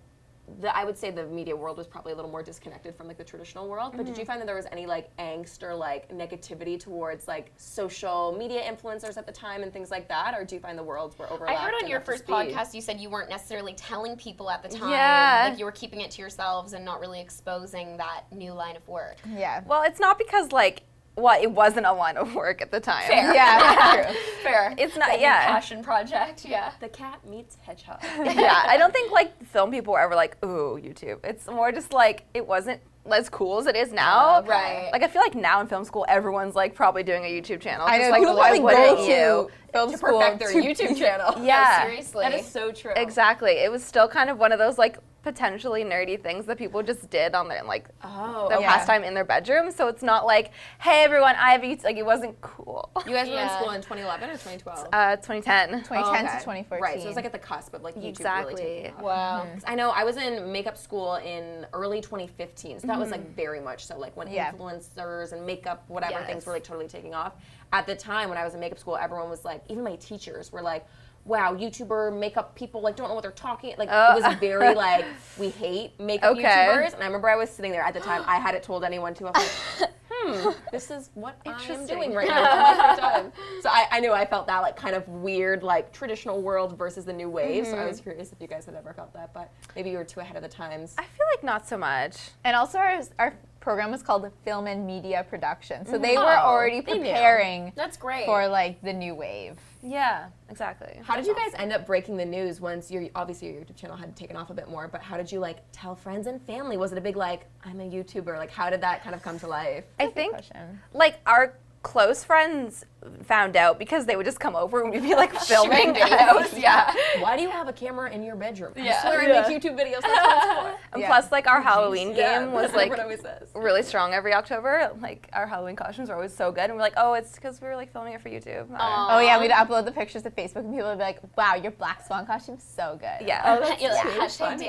I would say the media world was probably a little more disconnected from like the traditional world, but did you find that there was any like angst or like negativity towards like social media influencers at the time and things like that, or do you find the worlds were overlapped? I heard on and your up to first speed? podcast you said you weren't necessarily telling people at the time. Yeah. Like you were keeping it to yourselves and not really exposing that new line of work. Yeah. Well, it's not because like, well, it wasn't a line of work at the time. Fair. Yeah, true. Fair. It's not. That new Yeah. passion project. Yeah. The cat meets hedgehog. Yeah. I don't think like film people were ever like, ooh, YouTube. It's more just like it wasn't as cool as it is now. Right. Like I feel like now in film school, everyone's like probably doing a YouTube channel. I Just know, like, people why like wouldn't go you? to film school Perfect their YouTube channel. Yeah. Seriously. That is so true. Exactly. It was still kind of one of those like potentially nerdy things that people just did on their their yeah. pastime in their bedroom. So it's not like, hey everyone, I have YouTube. Like, it wasn't cool. You guys were in school in 2011 or 2012? 2010. 2010 to 2014. Right, so it was like at the cusp of like YouTube Exactly. really taking off. Wow. I know I was in makeup school in early 2015, so that was like very much so like when influencers and makeup, whatever things were like totally taking off. At the time when I was in makeup school, everyone was like, even my teachers were like, wow, YouTuber makeup people like don't know what they're talking. Like it was very like, we hate makeup YouTubers. And I remember I was sitting there at the time. I hadn't told anyone to. I was like, this is what I'm doing right now. For my free time. So I knew I felt that like kind of weird like traditional world versus the new wave. So I was curious if you guys had ever felt that, but maybe you were too ahead of the times. I feel like not so much. And also our program was called Film and Media Production. So they were already preparing That's great. for like the new wave. Yeah, exactly. How did you guys end up breaking the news once obviously your YouTube channel had taken off a bit more, but how did you like tell friends and family? Was it a big like, I'm a YouTuber? Like how did that kind of come to life? I think Question. like our close friends found out because they would just come over and we'd be like filming videos. Yeah. Why do you have a camera in your bedroom? Yeah. I swear I make YouTube videos. That's what it's for. And plus like our Halloween game was like what always says. really strong every October. Like our Halloween costumes are always so good, and we're like, oh, it's because we were like filming it for YouTube. Oh yeah, we'd upload the pictures to Facebook and people would be like, wow, your Black Swan costume's so good. Yeah. Hashtag DIY.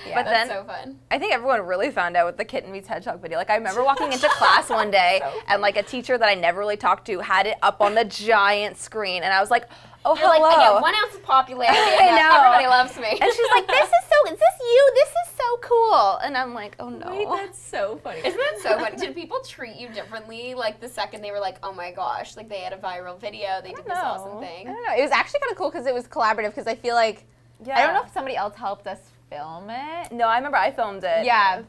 Yeah. But then That's so fun. I think everyone really found out with the Kitten Meets Hedgehog video. Like I remember walking into class one day and like a teacher that I never really talked to had it up on the giant screen, and I was like, oh, You're hello. like, I get 1 ounce of popularity. I know. Everybody loves me. And she's like, is this you? This is so cool. And I'm like, oh no. Wait, that's so funny. Isn't that so funny? Did people treat you differently, like the second they were like, oh my gosh, like they had a viral video, they did this awesome thing? I don't know. It was actually kind of cool because it was collaborative because I feel like, I don't know if somebody else helped us film it. No, I remember I filmed it. Yeah.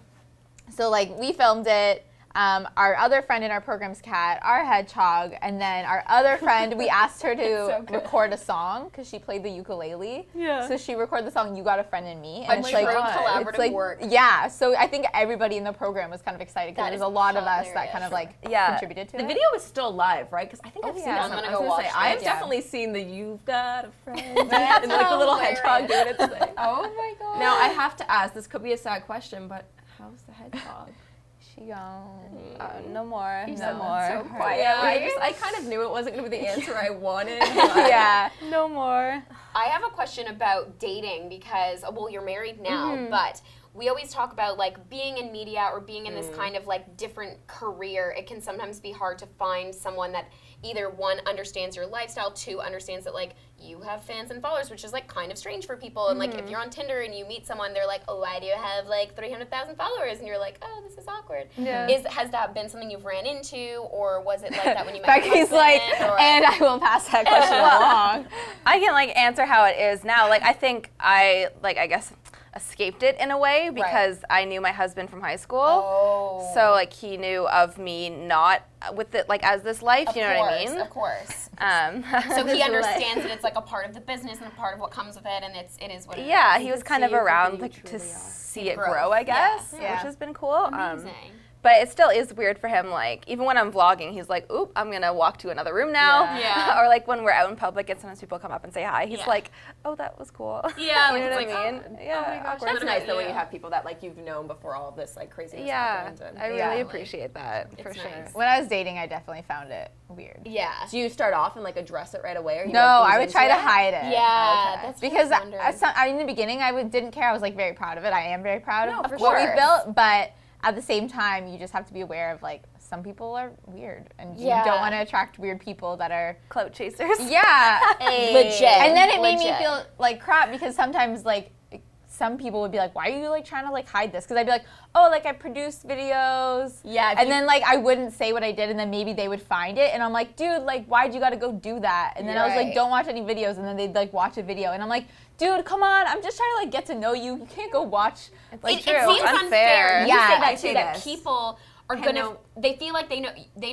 So like we filmed it. Our other friend in our program's Kat, our hedgehog, and then our other friend, we asked her to record a song because she played the ukulele. Yeah. So she recorded the song "You Got a Friend in Me," and it's like collaborative work. Yeah. So I think everybody in the program was kind of excited because there's a lot of us that kind of like contributed to it. The video is still live, right? Because I think I've seen it. I'm gonna go watch it. I've definitely seen the "You've Got a Friend" and like the little hedgehog doing its thing. Oh my god. Now I have to ask. This could be a sad question, but how's the hedgehog? She gone. No more. No more. So quiet. Yeah, I kind of knew it wasn't going to be the answer I wanted. Yeah. No more. I have a question about dating because, well, you're married now, but we always talk about like being in media or being in this kind of like different career. It can sometimes be hard to find someone that either one understands your lifestyle, two understands that like you have fans and followers, which is like kind of strange for people. And like if you're on Tinder and you meet someone, they're like, oh, why do you have like 300,000 followers? And you're like, oh, this is awkward. Yeah. Has that been something you've ran into, or was it like that when you met your Becky's husband? like, or- and I will pass that question along. I can like answer how it is now. Like I think I guess escaped it in a way because I knew my husband from high school. Oh. So like he knew of me not with it like as this life, you know what I mean? Of course. So he understands that it's like a part of the business and a part of what comes with it, and it is what it is. yeah, he was kind of see it for who around you like to truly are. see it Growth. grow, I guess, Yeah. which has been cool. Amazing. But it still is weird for him, like, even when I'm vlogging, he's like, oop, I'm gonna walk to another room now. Yeah. Or like when we're out in public and sometimes people come up and say hi, he's Yeah. like, oh, that was cool. Yeah, You know like, what I it's mean? like, Yeah. oh my gosh, awkward. That's nice though when you have people that like you've known before all of this like craziness Yeah, happened. And I really Yeah. appreciate that, for It's sure. nice. When I was dating, I definitely found it weird. Yeah. Do you start off and like address it right away? Or you, No, like, I ease would try into to it? hide it. Yeah, Okay. that's Because what I was wondering. in the beginning, I didn't care. I was like very proud of it. I am very proud No, of for what we sure. built, but at the same time, you just have to be aware of like some people are weird, and you Yeah. don't want to attract weird people that are. Clout chasers. Yeah, Legit. and then it made me Legit. feel like crap because sometimes like some people would be like, why are you like trying to like hide this? Because I'd be like, oh, like I produced videos. Yeah, if And you- then like I wouldn't say what I did, and then maybe they would find it, and I'm like, dude, like why'd you gotta go do that? And then I was like, Right. don't watch any videos, and then they'd like watch a video, and I'm like, dude, come on, I'm just trying to like get to know you. You can't go watch like It seems Unfair. unfair. Yeah. You say I that say too. That this. people are I gonna. know. They feel like they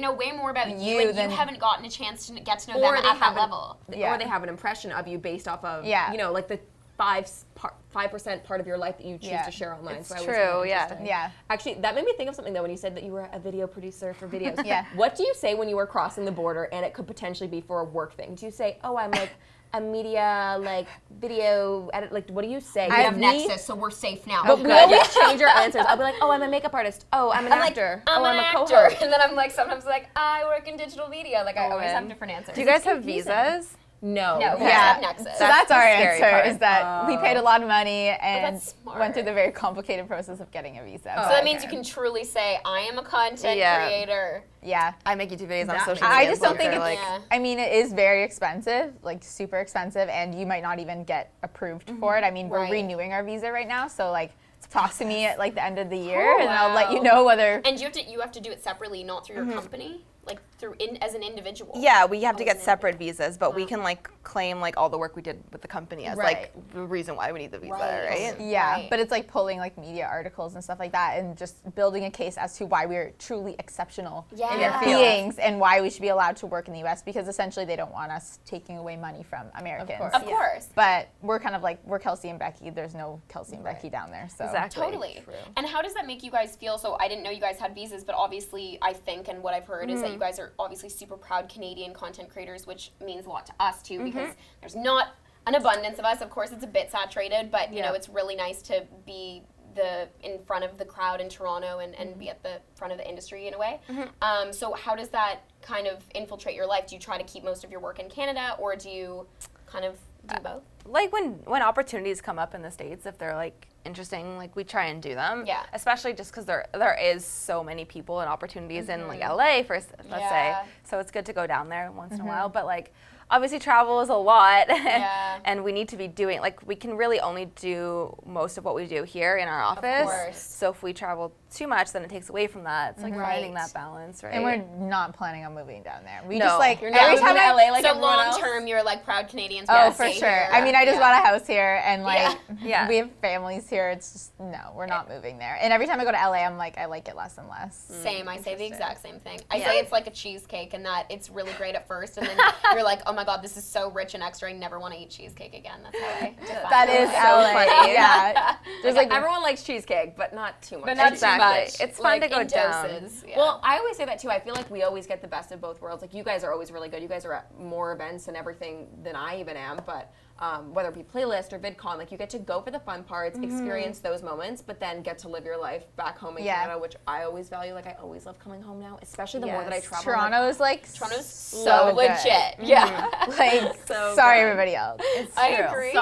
know way more about you, and than- you haven't gotten a chance to get to know Or them they at that have level. Yeah. or they have an impression of you based off of Yeah. you know like the 5% part of your life that you choose to share online. It's so true, Yeah. Actually, that made me think of something though when you said that you were a video producer for videos. Yeah. What do you say when you are crossing the border and it could potentially be for a work thing? Do you say, oh, I'm like a media, like video edit, like what do you say? I have Nexus, so we're safe now. But we always change our answers. I'll be like, oh, I'm a makeup artist. Oh, I'm an actor. I'm I'm an a actor. cohort. And then I'm like, sometimes like, I work in digital media. Like I always have different answers. Do you guys have visas? No. No, we Yeah. have Nexus. So that's our scary answer, part. is that we paid a lot of money and that's smart. went through the very complicated process of getting a visa. So that means you can truly say, I am a content creator. Yeah. I make YouTube videos on That social makes media. I just don't think it's, like, I mean, it is very expensive, like super expensive, and you might not even get approved for it. I mean, we're Right. renewing our visa right now, so like, talk to me at like the end of the year, and I'll let you know whether. And you have to do it separately, not through your company, like as an individual. Yeah, we have to get an separate visas, but we can like claim like all the work we did with the company as like the reason why we need the visa, right? Yeah, Right. but it's like pulling like media articles and stuff like that, and just building a case as to why we're truly exceptional Yeah. beings and why we should be allowed to work in the U.S. because essentially they don't want us taking away money from Americans. Of course. But we're kind of like, we're Kelsey and Becky. There's no Kelsey and Becky down there. So Exactly. Totally. And how does that make you guys feel? So I didn't know you guys had visas, but obviously I think, and what I've heard is that you guys are obviously super proud Canadian content creators, which means a lot to us too, because there's not an abundance of us. Of course, it's a bit saturated, but you know, it's really nice to be in front of the crowd in Toronto and be at the front of the industry in a way. So how does that kind of infiltrate your life? Do you try to keep most of your work in Canada, or do you kind of do both? Like when opportunities come up in the States, if they're like interesting, like we try and do them. Yeah. Especially just because there is so many people and opportunities in like LA, let's say. So it's good to go down there once in a while. But like obviously travel is a lot, and we need to be doing, like, we can really only do most of what we do here in our office. Of course. So if we travel too much, then it takes away from that. It's like finding Right. that balance, right? And we're not planning on moving down there. We No. just like You're not every moving time to LA like So everyone long else? term, you're like proud Canadians. Oh, wanna for stay sure. here. I mean, I just bought a house here, and like, Yeah. we have families here. It's just, no, we're not moving there. And every time I go to LA, I'm like, I like it less and less. Same. I say the exact same thing. I Yeah. say it's like a cheesecake, and that it's really great at first, and then you're like, oh my god, this is so rich and extra. I never want to eat cheesecake again. That's how I define That it. is LA. funny. Yeah. There's like, everyone likes cheesecake, but not too much. But not Exactly. too much. It's fun to go in down. doses. Yeah. Well, I always say that too. I feel like we always get the best of both worlds. Like, you guys are always really good. You guys are at more events and everything than I even am. But whether it be playlist or VidCon, like, you get to go for the fun parts, experience those moments, but then get to live your life back home in Canada, which I always value. Like, I always love coming home now, especially the more that I travel. Toronto is like Toronto's so so good. legit. Yeah. Like, So sorry, good. everybody else. I true. agree.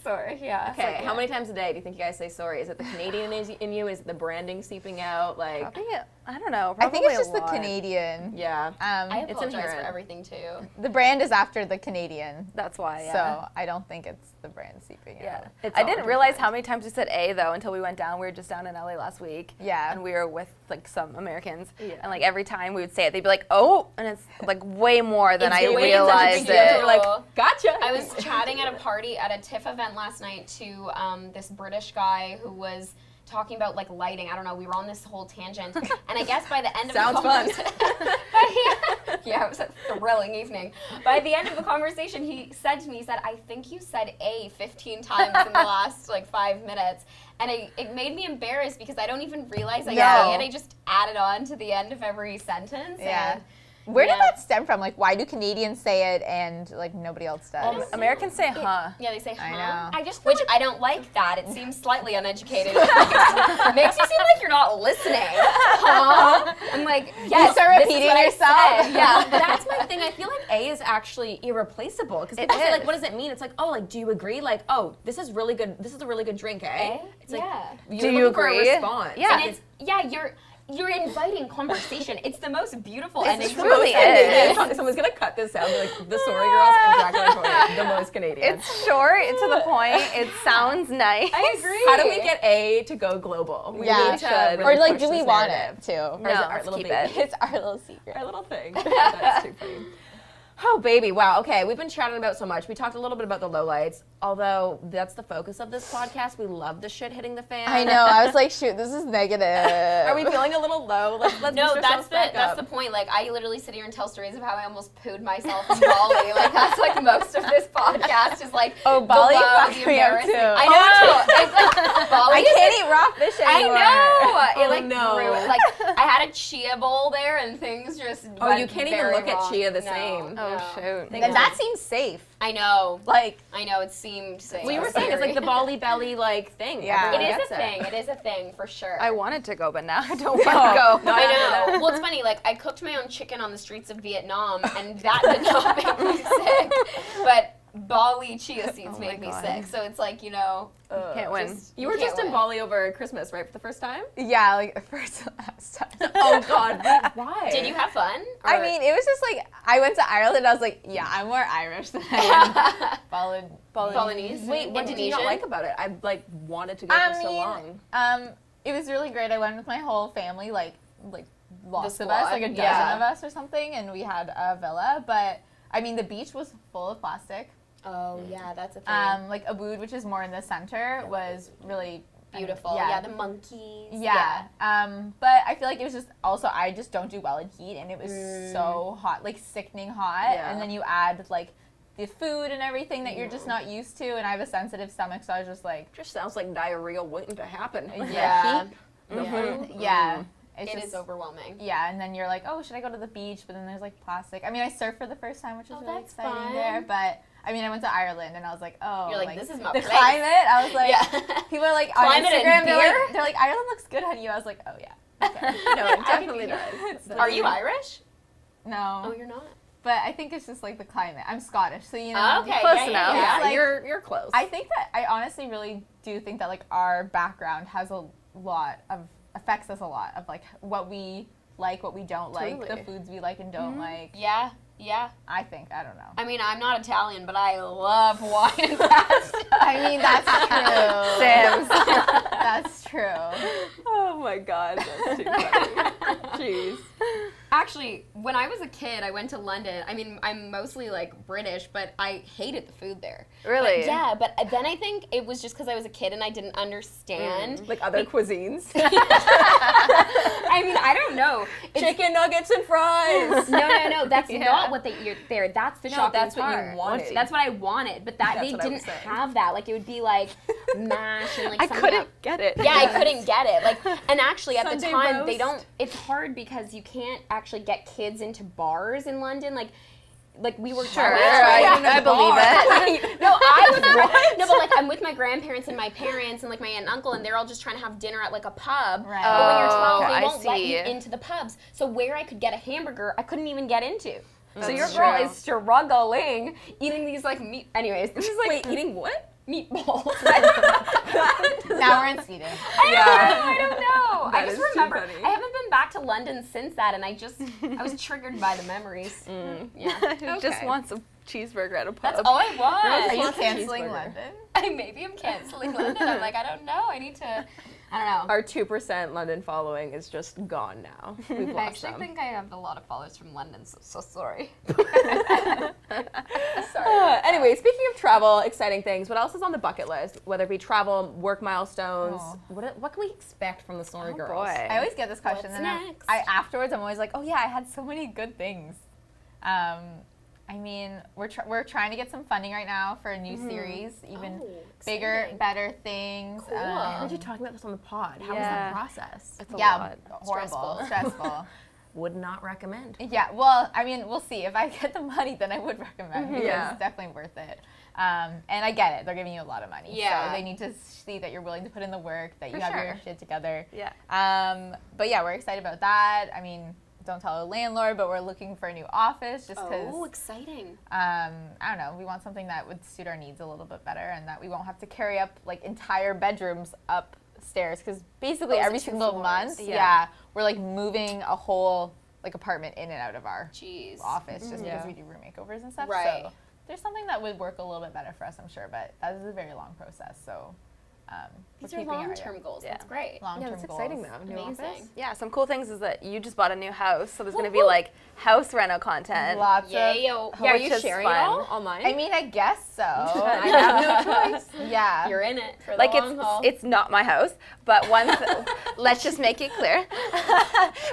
Sorry. Yeah. It's Okay, like, how many times a day do you think you guys say sorry? Is it the Canadian in you? Is it the branding seeping out? Like, Probably, I don't know. I think probably it's just a the lot. Canadian. yeah. I It's apologize for inherent. everything too. The brand is after the Canadian. That's why, yeah. So I don't think it's the brand seeping Yeah. out. It's I all didn't realize different. how many times we said A though until we went down. We were just down in LA last week. Yeah. And we were with like some Americans. Yeah. And like every time we would say it, they'd be like, oh, and it's like way more than It's I way realized such a big deal. it. We're like, gotcha. I was chatting at a party at a TIFF event last night to this British guy who was talking about like lighting. I don't know. We were on this whole tangent, and I guess by the end of Sounds the fun. conversation, yeah, it was a thrilling evening. By the end of the conversation, he said to me, he said, "I think you said A 15 times in the last like 5 minutes." And it made me embarrassed because I don't even realize I say it. I just add it on to the end of every sentence. Yeah. And Where did that stem from? Like, why do Canadians say it and like nobody else does? Americans say huh. Yeah, they say, huh? I know. I just feel Which I don't like that. It seems slightly uneducated. It makes you seem like you're not listening. Huh? I'm like, yes, start this is repeating what I yourself. said. Yeah. That's my thing. I feel like A is actually irreplaceable because people say, like, what does it mean? It's like, oh, like, do you agree? Like, oh, this is really good. This is a really good drink, eh? It's like, Yeah. you're Do you looking for a agree? response. Yeah. And it's, you're inviting conversation. It's the most beautiful ending. It really is. Someone's gonna cut this out. And be like, the Sorry Girls and Jac and Tor, the most Canadian. It's short, it's to the point, it sounds nice. I agree. How do we get A to go global? We Yeah. need to Should. really Or like, push do we this want narrative. it too? Or is No, it our let's little keep baby? it. It's our little secret. Our little thing. That's too funny. Oh, baby. Wow. Okay. We've been chatting about so much. We talked a little bit about the lowlights, although that's the focus of this podcast. We love the shit hitting the fan. I know. I was like, shoot, this is negative. Are we feeling a little low? Let's No, boost that's ourselves the point. Like, I literally sit here and tell stories of how I almost pooed myself in Bali. Like, that's like most of this podcast is like. Oh, Bali the low, fucked the me up embarrassing. too. I know. It's like Bali. I can't eat raw fish anymore. I know. It Oh, like no. grew, like I had a chia bowl there and things just. Oh, went you can't even very look at wrong. chia the No, same. no. Oh, shoot. And that seems safe. I know. Like, I know. It seemed safe. Well, you were saying it's like the Bali belly like thing. Yeah. Everyone It is gets a thing. It is a thing for sure. I wanted to go, but now I don't want to go. No, I know. Well, it's funny. Like, I cooked my own chicken on the streets of Vietnam, and that did not make me sick. But Bali chia seeds made me God. sick. So it's like, you know. Can't win. You were can't just in win. Bali over Christmas, right, for the first time? yeah, like the first and last time. Oh, God. Wait, why? Did you have fun? I Or- mean, it was just like, I went to Ireland, I was like, yeah, I'm more Irish than I am Balinese. Wait, what did you not Indonesian? like about it? I like wanted to go for so long. It was really great. I went with my whole family, like lots The of us, squad, like a dozen yeah. of us or something, and we had a villa. But I mean, the beach was full of plastic. Oh, yeah, that's a thing. Like Ubud, which is more in the center, was really Beautiful. Yeah, the monkeys. Yeah. But I feel like it was just also I just don't do well in heat, and it was so hot, like sickening hot. Yeah. And then you add like the food and everything that you're just not used to, and I have a sensitive stomach, so I was just like, Just sounds like diarrhea waiting to happen. Yeah. The heat, the food. yeah. It's It just, is overwhelming. Yeah, and then you're like, oh, should I go to the beach? But then there's like plastic. I mean, I surfed for the first time, which was really that's exciting fun. there. But I mean, I went to Ireland, and I was like, oh, You're like, this is my the place. climate. I was like, Yeah. people are like on Climate and Instagram, beer? they're like, Ireland looks good on you. I was like, oh yeah. Okay. No, it definitely does. Are you Irish? No. Oh, you're not. But I think it's just like the climate. I'm Scottish, so you know. Okay. Close yeah, enough. Yeah, Yeah, yeah. like- you're close. I think that I honestly really do think that like our background has a lot of affects us a lot of like what we like, what we don't like, Totally. the foods we like and don't like. Yeah. Yeah. I think I don't know. I mean, I'm not Italian, but I love wine and pasta. I mean, that's true. Sam's. That's true. Oh my God, that's too funny. Jeez. Actually, when I was a kid, I went to London. I mean, I'm mostly like British, but I hated the food there. Really? But, yeah, but then I think it was just because I was a kid and I didn't understand. Like other cuisines. I mean, I don't know. It's- Chicken nuggets and fries. No. That's Yeah. not what they eat there. That's the No, shocking that's what you part. wanted. That's what I wanted, but that That's they what I was didn't saying. have that. Like it would be like mash and like I something couldn't else. get it. Yeah, I couldn't get it. Like, and actually, at Sunday the time, they roast. don't. It's hard because you can't actually get kids into bars in London. Like we were. Sure, I I believe it. No, I was. No, but like I'm with my grandparents and my parents and like my aunt and uncle, and they're all just trying to have dinner at like a pub. Right. But when you're 12, okay, they I won't let you see. into the pubs. So where I could get a hamburger, I couldn't even get into. So your That's girl true. is struggling eating these like meat. Anyways, this is like Wait, eating what? meatballs. Now we're in Sweden. I don't know. That I just is too remember. funny. I haven't been back to London since that, and I was triggered by the memories. Yeah. Just wants a cheeseburger at a pub. That's all I want. Are you wants a canceling cheeseburger. London? Maybe I'm canceling London. I'm like, I don't know. I need to. I don't know. Our 2% London following is just gone now. We've I lost actually them. think I have a lot of followers from London, so sorry. Anyway, speaking of travel, exciting things, what else is on the bucket list? Whether it be travel, work milestones, Oh. what can we expect from the Story Girls? boy. I always get this question, What's and next? I afterwards I'm always like, oh yeah, I had so many good things. I mean, we're trying to get some funding right now for a new series, even Oh, bigger, exciting. better things. Cool. I heard you talking about this on the pod. How was Yeah. that process? It's a yeah, lot. horrible, stressful. Would not recommend. Yeah, well, I mean, we'll see. If I get the money, then I would recommend because Yeah. it's definitely worth it. And I get it; they're giving you a lot of money, Yeah. so they need to see that you're willing to put in the work, that you For have your sure. shit together. Yeah. But yeah, we're excited about that. I mean, don't tell the landlord, but we're looking for a new office just because. Oh, exciting. I don't know. We want something that would suit our needs a little bit better, and that we won't have to carry up like entire bedrooms upstairs. Because basically Oh, is it every 2 single floors? month, Yeah. we're like moving a whole like apartment in and out of our Jeez. office just Yeah. because we do room makeovers and stuff. Right. So there's something that would work a little bit better for us, I'm sure. But that is a very long process. So These are long-term goals. That's great. Yeah, that's exciting though. New office. Amazing. Yeah, some cool things is that you just bought a new house, so there's going to be like house reno content. Lots of. Yeah, Are you Which is sharing it fun. all online? I mean, I guess so. I have no choice. Yeah. You're in it for the Like long haul. it's not my house, but let's just make it clear.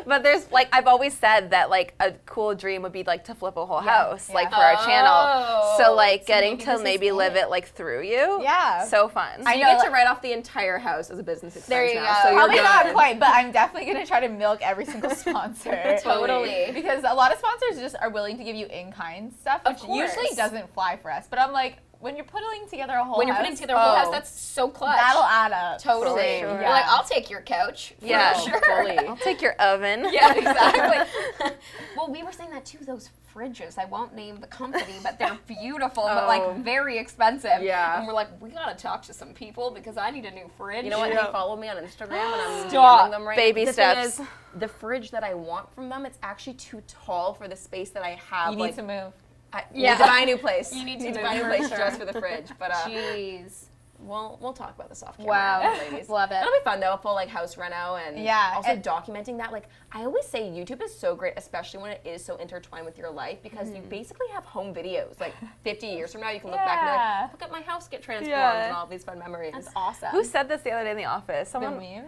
But there's like I've always said that like a cool dream would be like to flip a whole house like for our channel. So like getting to maybe live it like through you. Yeah. So fun. I get to write off the entire house as a business expense There you now. go. So you're Probably good. not quite, but I'm definitely gonna try to milk every single sponsor. Totally. Because a lot of sponsors just are willing to give you in-kind stuff, Of which course. usually doesn't fly for us. But I'm like, when you're putting together a whole When you're house, putting together a whole house, that's so clutch. that'll add up. Totally. For sure. You're like, I'll take your couch. For Yeah, sure. fully. I'll take your oven. Yeah, exactly. Well, we were saying that too, those fridges. I won't name the company, but they're beautiful, but like very expensive. Yeah. And we're like, we gotta talk to some people because I need a new fridge. You know what? They follow me on Instagram and I'm Stop. DMing them right Baby now. The steps. thing is, the fridge that I want from them, it's actually too tall for the space that I have. You need to move. I need to buy a new place. You need to buy a new move, place for just sure. for the fridge. But Jeez. we'll talk about this off camera. Wow. ladies. Love it. It'll be fun though, full like house reno and also and- documenting that. Like I always say, YouTube is so great, especially when it is so intertwined with your life because you basically have home videos. Like 50 years from now, you can look back and be Yeah. like, look at my house get transformed Yeah. and all these fun memories. That's awesome. Who said this the other day in the office? Someone. The meme?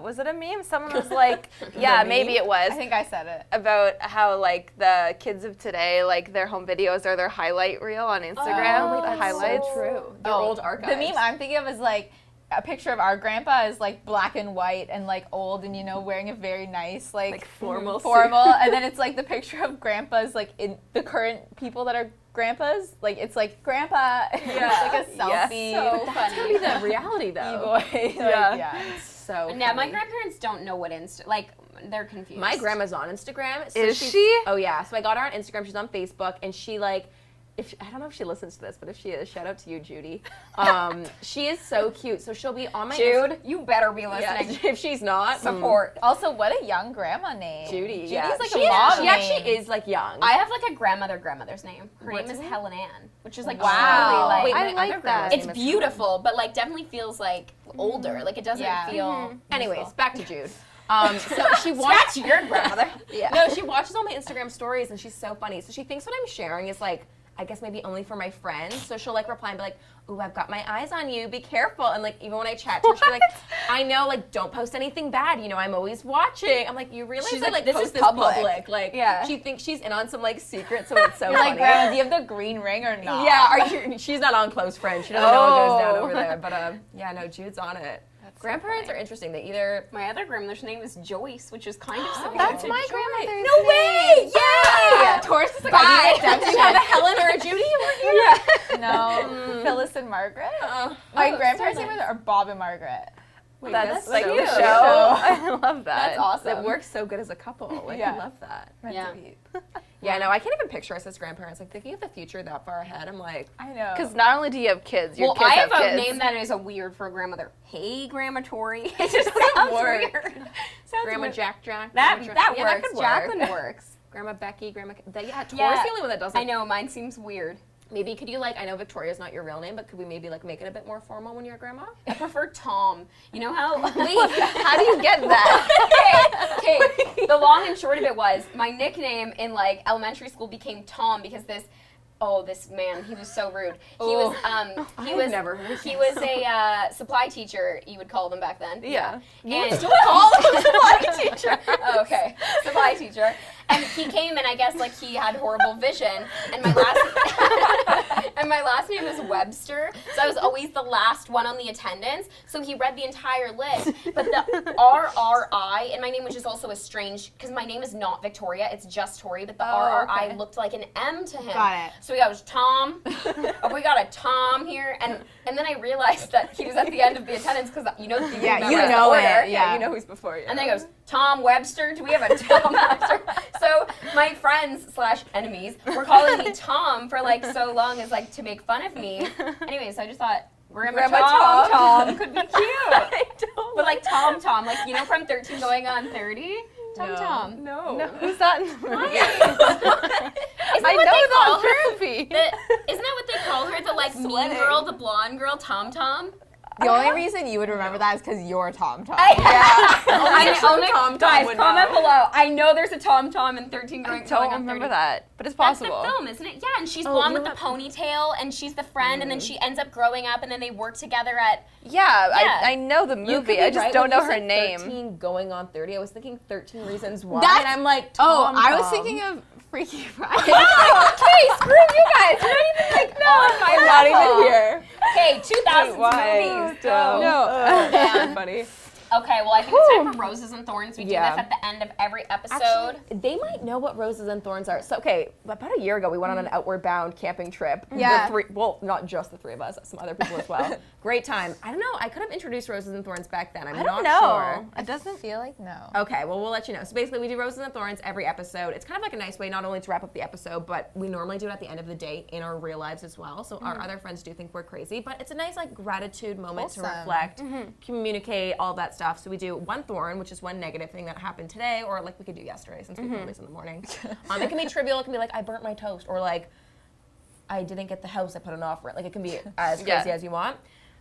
Was it a meme? Someone was like, yeah, maybe it was. I think I said it. About how like the kids of today, like their home videos are their highlight reel on Instagram. Oh, the that's highlights. So true. They're old archives. The meme I'm thinking of is like a picture of our grandpa is like black and white and like old and wearing a very nice like formal and then it's like the picture of grandpas like in the current people that are grandpas, like it's like grandpa. It's like a selfie. So That's funny. gotta be the reality though. boy. Yeah. So Yeah, my funny. grandparents don't know what like they're confused. My grandma's on Instagram. So Is she's- she? Oh yeah. So I got her on Instagram. She's on Facebook, and she like, I don't know if she listens to this, but if she is, shout out to you, Judy. She is so cute. So she'll be on my Jude, you better be Yeah, listening. if she's not, Support. Also, what a young grandma name. Judy. Judy's Yeah. like she a mom She name. actually is like young. I have like a grandmother's name. Her What's name is her name? Helen Ann, which is like Wow. truly, like Wait, I my like other that. grandma's it's name is beautiful, but like definitely feels like older. Like it doesn't Yeah. feel. Anyways, back to Jude. So she That's your grandmother. Yeah. No, she watches all my Instagram stories and she's so funny. So she thinks what I'm sharing is like, I guess maybe only for my friends. So she'll like reply and be like, ooh, I've got my eyes on you, be careful. And like, even when I chat to her, she'll be like, I know, like, don't post anything bad. I'm always watching. I'm like, you realize She's I like, like this post is this public. Like, Yeah. she thinks she's in on some like secret, so it's so You're funny. like, grandma, do you have the green ring or not? Yeah, she's not on close friends. She doesn't know what goes down over there. But yeah, no, Jude's on it. Grandparents are interesting. They either My other grandmother's name is Joyce, which is kind of similar. That's to my Joy. grandmother's No name. way! Yeah! Taurus is like, Bye. do you have a Helen or a Judy over here? No, Phyllis and Margaret. My grandparents' names are Bob and Margaret. That's that's like so the cute. show. I love that. That's awesome. It works so good as a couple. Like, Yeah. I love that. Yeah. Yeah, no, I can't even picture us as grandparents. Like, thinking of the future that far ahead, I'm like, I know. Because not only do you have kids, your Well, kids I have a kids. name that is a weird for a grandmother. Hey, Grandma Torri. It just sounds work. weird. Sounds Grandma weird. Jack. That Yeah, works. could work. Jaclyn works. Grandma Becky, Grandma. Yeah, Taurus Yeah. is the only one that doesn't. I know, mine seems weird. Maybe could you like? I know Victoria's not your real name, but could we maybe like make it a bit more formal when you're a grandma? I prefer Tom. You know how? How do you get that? Okay. The long and short of it was my nickname in like elementary school became Tom because this man, he was so rude. He was a supply teacher, you would call them back then. Yeah. And still call him a supply teacher. Oh, okay. Supply teacher. And he came and I guess like he had horrible vision and my last name was Webster. So I was always the last one on the attendance. So he read the entire list. But the RRI in my name, which is also a strange because my name is not Victoria, it's just Torri, but the RRI looked like an M to him. Got it. So we got Tom. We got a Tom here, and then I realized that he was at the end of the attendance because you know the Yeah, you memorize the know order. it. Yeah. you know who's before you. And then he goes, Tom Webster. Do we have a Tom Webster? So my friends / enemies were calling me Tom for like so long as like to make fun of me. Anyway, so I just thought Grandma Tom could be cute. But like Tom, like from 13 going on 30. Tom. No. Who's that in the movie? Isn't that what they call her? movie. Isn't that what they call her? The like mean girl, the blonde girl, Tom. The only reason you would remember that is because you're Tom. Only Tom Guys, would comment know. below. I know there's a Tom in 13 I Growing don't Up remember 30. that, but it's That's possible. the film, isn't it? Yeah, and she's the one with the ponytail, and she's the friend, and then she ends up growing up, and then they work together at... Yeah, Yeah. I know the movie. I just don't know her name. 13 going on 30. I was thinking 13 Reasons Why, That's- and I'm like, Oh, Tom. I was thinking of Freaky Friday. Okay, screw you guys. We're not even like, I'm not even here. Okay, 2000s why? movies. That's funny. Okay, well, I think it's time for Roses and Thorns. We do Yeah. this at the end of every episode. Actually, they might know what roses and thorns are. So, okay, about a year ago, we went on an outward bound camping trip. Yeah. Well, not just the three of us, some other people as well. Great time. I don't know. I could have introduced roses and thorns back then. I'm I not don't know. sure. It doesn't feel like no. Okay, well, we'll let you know. So basically, we do roses and thorns every episode. It's kind of like a nice way not only to wrap up the episode, but we normally do it at the end of the day in our real lives as well. So our other friends do think we're crazy, but it's a nice like gratitude moment to Wholesome. reflect, communicate, all that stuff. So we do one thorn, which is one negative thing that happened today, or like we could do yesterday since we filmed this in the morning. It can be trivial. It can be like I burnt my toast, or like I didn't get the house I put an offer. Like it can be as crazy as you want.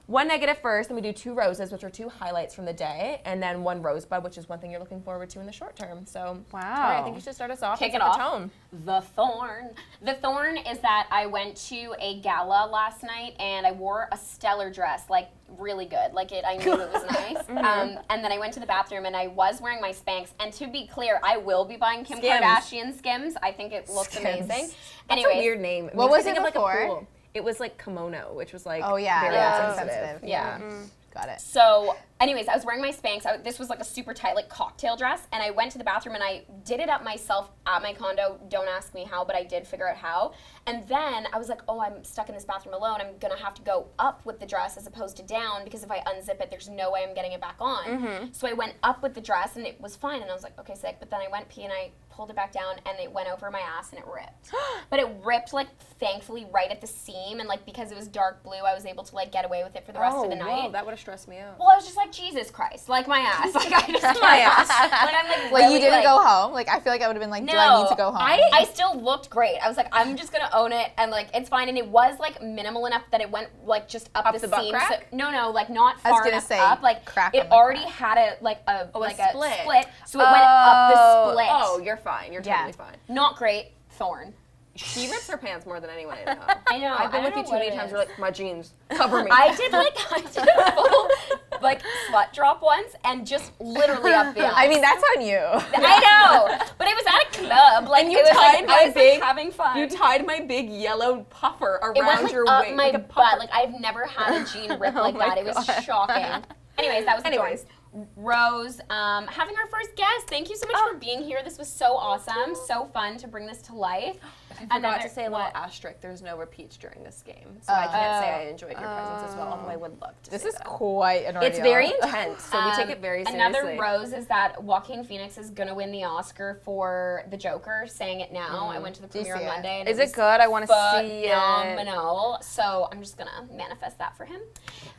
One negative first, then we do two roses, which are two highlights from the day, and then one rosebud, which is one thing you're looking forward to in the short term. So, Wow. Torri, I think you should start us off. Kick and it set off. the tone. The thorn. The thorn is that I went to a gala last night and I wore a stellar dress, like really good. Like I knew it was nice. And then I went to the bathroom and I was wearing my Spanx. And to be clear, I will be buying Kim Skims. Kardashian Skims. I think it looks Skims. amazing. That's Anyways, a weird name. What was thinking it of, like, a before? pool. It was like kimono, which was like Oh yeah, very yeah, insensitive. sensitive. Yeah. Got it. So, anyways, I was wearing my Spanx. This was like a super tight, like cocktail dress, and I went to the bathroom and I did it up myself at my condo. Don't ask me how, but I did figure out how. And then I was like, oh, I'm stuck in this bathroom alone. I'm gonna have to go up with the dress as opposed to down because if I unzip it, there's no way I'm getting it back on. So I went up with the dress and it was fine, and I was like, okay, sick. But then I went pee and I pulled it back down and it went over my ass and it ripped. But it ripped like thankfully right at the seam, and like because it was dark blue, I was able to like get away with it for the rest of the night. Whoa, that would have stressed me out. Well, I was just like, Jesus Christ, like my ass. Like I just my ass. Like I'm like, Like really, you didn't like, go home? Like I feel like I would have been like, No, do I need to go home? I still looked great. I was like, I'm just gonna own it, and like it's fine. And it was like minimal enough that it went like just up the the butt seam. crack? So, no, like not I was far gonna enough say, up. Like crack it on the already crack. had a split, so it went Oh, up the split. Oh, you're fine. You're Yeah. totally fine. Not great. Thorn. She rips her pants more than anyone I know. I know. I've been I with don't you know too what many it times. is. You're like, my jeans, cover me. I did a full like slut drop once and just literally up the ass. I mean, that's on you. I know, but it was at a club. Like you it was tied like, my I was big- like, having fun. You tied my big yellow puffer it around went like your up waist. my like a butt. puffer. Like I've never had a jean rip like my that. It was God. shocking. Anyways, that was the Anyways. thorns. Rose, having our first guest. Thank you so much for being here. This was so awesome, so fun to bring this to life. I forgot to say a little asterisk. There's no repeats during this game, so I can't say I enjoyed your presence as well, although I would love to. This say is that. quite an ordeal. It's very intense, so we take it very seriously. Another rose is that Joaquin Phoenix is going to win the Oscar for The Joker, saying it now. I went to the Do you premiere on see it? Monday. And Is was it good? I want to see it. phenomenal. So I'm just going to manifest that for him.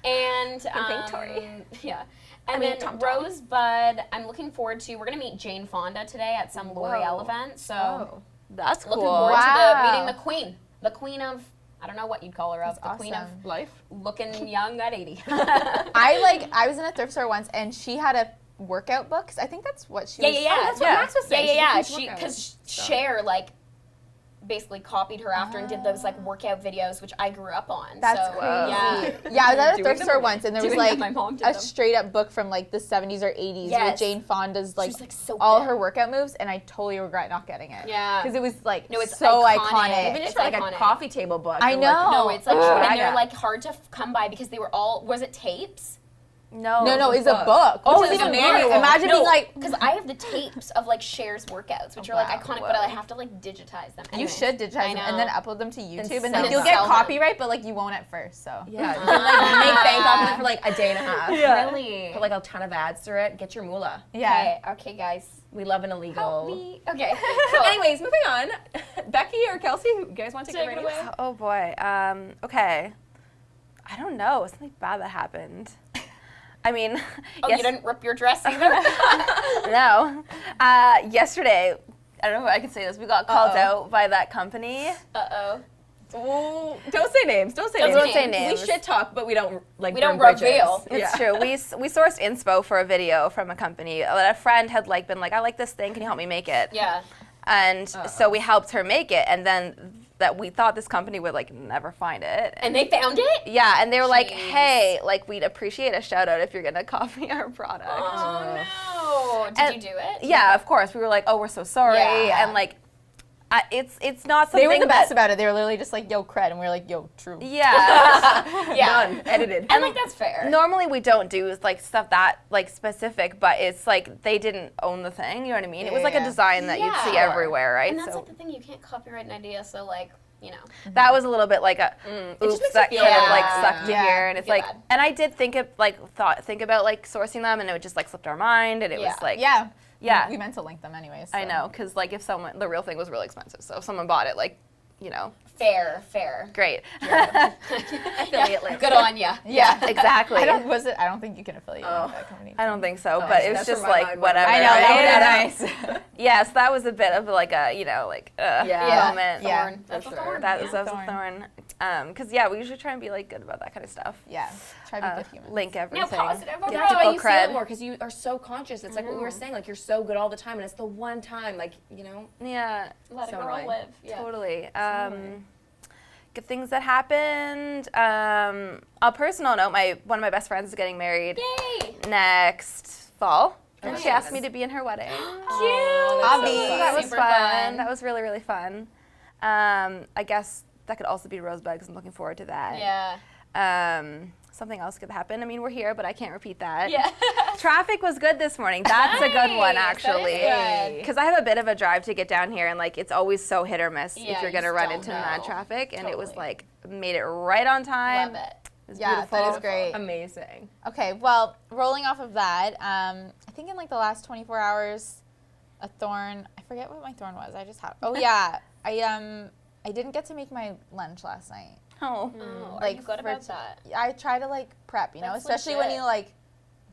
And thank Torri. Yeah. And mean, then Tom. Rosebud, I'm looking forward to, we're going to meet Jane Fonda today at some L'Oreal event. So That's cool. looking forward Wow. to meeting the queen. The queen of, I don't know what you'd call her of, the queen of awesome. life. looking young at 80. I was in a thrift store once and she had a workout book. 'Cause I think that's what she was. Yeah. That's what Max was saying. Yeah. She keeps Because workouts. Cher, like, basically copied her after and did those, like, workout videos, which I grew up on. That's so, crazy. Yeah. Yeah, I was at a Doing thrift them store or once and there was doing like them, my mom did a them. straight up book from like the 70s or 80s Yes. with Jane Fonda's like, She was, like, so all fit. her workout moves, and I totally regret not getting it. Yeah. Because it was like No, it's so iconic. iconic. Even just It's for like iconic. a coffee table book. I you're know. like, No, it's like, Ugh. and they're, like, hard to come by because they were all, was it tapes? No, it's a book. Oh, Which it's is a manual. Imagine being like, because I have the tapes of like Cher's workouts, which are like wow. iconic, but I have to like digitize them. you Anyways, should digitize I them and then know. upload them to YouTube, and sell then you'll them. get Sell them. copyright, but like you won't at first. So Yeah, you can like make bank off of it for like a day and a half. Really? Put like a ton of ads through it. Get your moolah. yeah. Okay, guys. We love an illegal. Help me. Okay. So anyways, moving on. Becky or Kelsey, you guys want to take Take it it away? away. Oh boy. Okay. I don't know. Something bad that happened. I mean, Oh, yes, you didn't rip your dress either? no. Yesterday, I don't know if I can say this. We got called out by that company. Uh-oh. Oh, don't say names. Don't say Don't say names. We shit talk, but we don't like. We don't burn bridges. reveal. It's true. We sourced inspo for a video from a company. A friend had been like, I like this thing. Can you help me make it? Yeah. And so we helped her make it, and then that we thought this company would never find it. And they found it? Yeah, and they were like, Jeez. hey, we'd appreciate a shout out if you're gonna copy our product. Oh, no. Did you do it? Yeah, of course. We were like, oh, we're so sorry. Yeah. And it's not something They were the best that, about it. They were literally just like, yo, cred. And we were like, yo, true. Yeah. Done. Edited. And that's fair. Normally we don't do stuff that specific, but it's they didn't own the thing, you know what I mean? It was a Yeah. design that you'd see Yeah. everywhere, right? And that's So the thing, you can't copyright an idea, so that was a little bit like a oops, just makes that you could feel have bad. sucked to Yeah. here, and it's Feel bad. and I did think about sourcing them, and it would just slipped our mind, and it was Yeah. yeah. We meant to link them anyways. I know, because if the real thing was really expensive, so if someone bought it, fair. great. Affiliate link. Good on ya. Yeah, exactly. I don't think you can affiliate with that company. I don't think so, Oh, but it was that's just where my mind went. whatever. I know, right? that would be nice. Yeah, so that was a bit of a Yeah. moment. Yeah. Thorn. That's a sure. thorn. That was Yeah. a thorn. Because we usually try and be good about that kind of stuff. Yeah. Try to be good humans. Link everything. positive approach. That's why you see cred. it more because you are so conscious. It's like what we were saying. You're so good all the time, and it's the one time. Yeah, Let So a girl annoying. live. Yeah. totally. Good things that happened. On a personal note, one of my best friends is getting married Yay! next fall. And Nice. she asked me to be in her wedding. Cute. Abby. So that was Super fun. That was really, really fun. I guess that could also be Rosebud because I'm looking forward to that. Yeah. Something else could happen. I mean, we're here, but I can't repeat that. Yeah. Traffic was good this morning. That's a good one, Nice. That is actually. good. Because I have a bit of a drive to get down here, and it's always so hit or miss Yeah, if you're you gonna just run don't into mad know. traffic. And it was Totally. made it right on time. Love it. It was Yeah, beautiful. that is great. Amazing. Okay, well, rolling off of that, I think in the last 24 hours, a thorn. I forget what my thorn was. I just had. Oh yeah, I didn't get to make my lunch last night. Oh. Oh, are Like, you good for- about that? I try to prep, That's especially when you legit.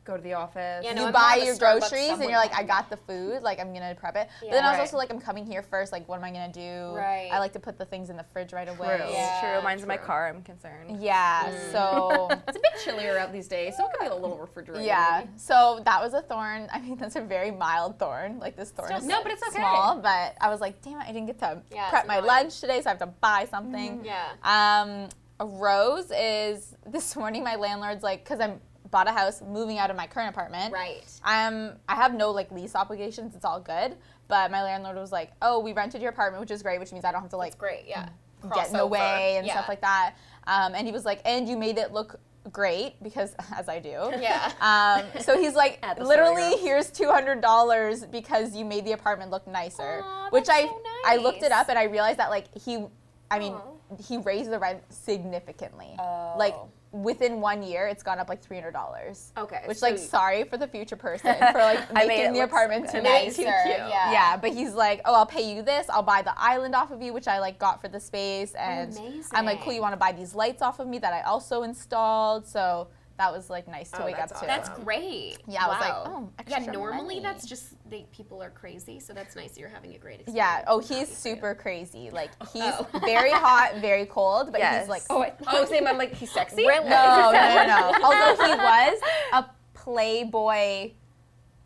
Go to the office. Yeah, no, you I'm buy more of a your Starbucks groceries and someone you're like, kind I of got the food, I'm gonna prep it. But Yeah. then I was Right. also I'm coming here first, what am I gonna do? Right. I like to put the things in the fridge right away. True. Yeah. True. Mine's in my true. car. I'm concerned. Yeah, so It's a bit chillier out these days, so it can be a little refrigerated. yeah, maybe. so that was a thorn. I mean, that's a very mild thorn. This thorn Still is No, but it's okay. small, but I was like, damn it, I didn't get to Yeah, prep it's my annoying. lunch today, so I have to buy something. Yeah. A rose is this morning. My landlord's because I bought a house, moving out of my current apartment. Right. I have no lease obligations. It's all good. But my landlord was like, "Oh, we rented your apartment, which is great, which means I don't have to That's great. Yeah. get in the Crossover. way and Yeah. stuff like that." And he was like, "And you made it look great because as I do." Yeah. So he's like, At the literally, Story here's $200 because you made the apartment look nicer. Aw, which that's I so I looked it nice. up and I realized that he raised the rent significantly. Oh. Within 1 year, it's gone up $300. Okay. Which so sorry for the future person for I made making it the look so apartment good. too Nicer. cute. Yeah. But he's like, "Oh, I'll pay you this. I'll buy the island off of you, which I got for the space." And I'm like, "Cool, Amazing. you want to buy these lights off of me that I also installed?" So that was nice to Oh, wake up that's to. That's great. Yeah, I was like, Wow. "Oh, Yeah, extra normally money." that's just people are crazy, so that's nice. You're having a great experience. Yeah. Oh, I'm he's happy for you. super crazy. He's very hot, very cold, but Yes. he's like, same. I'm like, he's sexy. no. Although he was a playboy,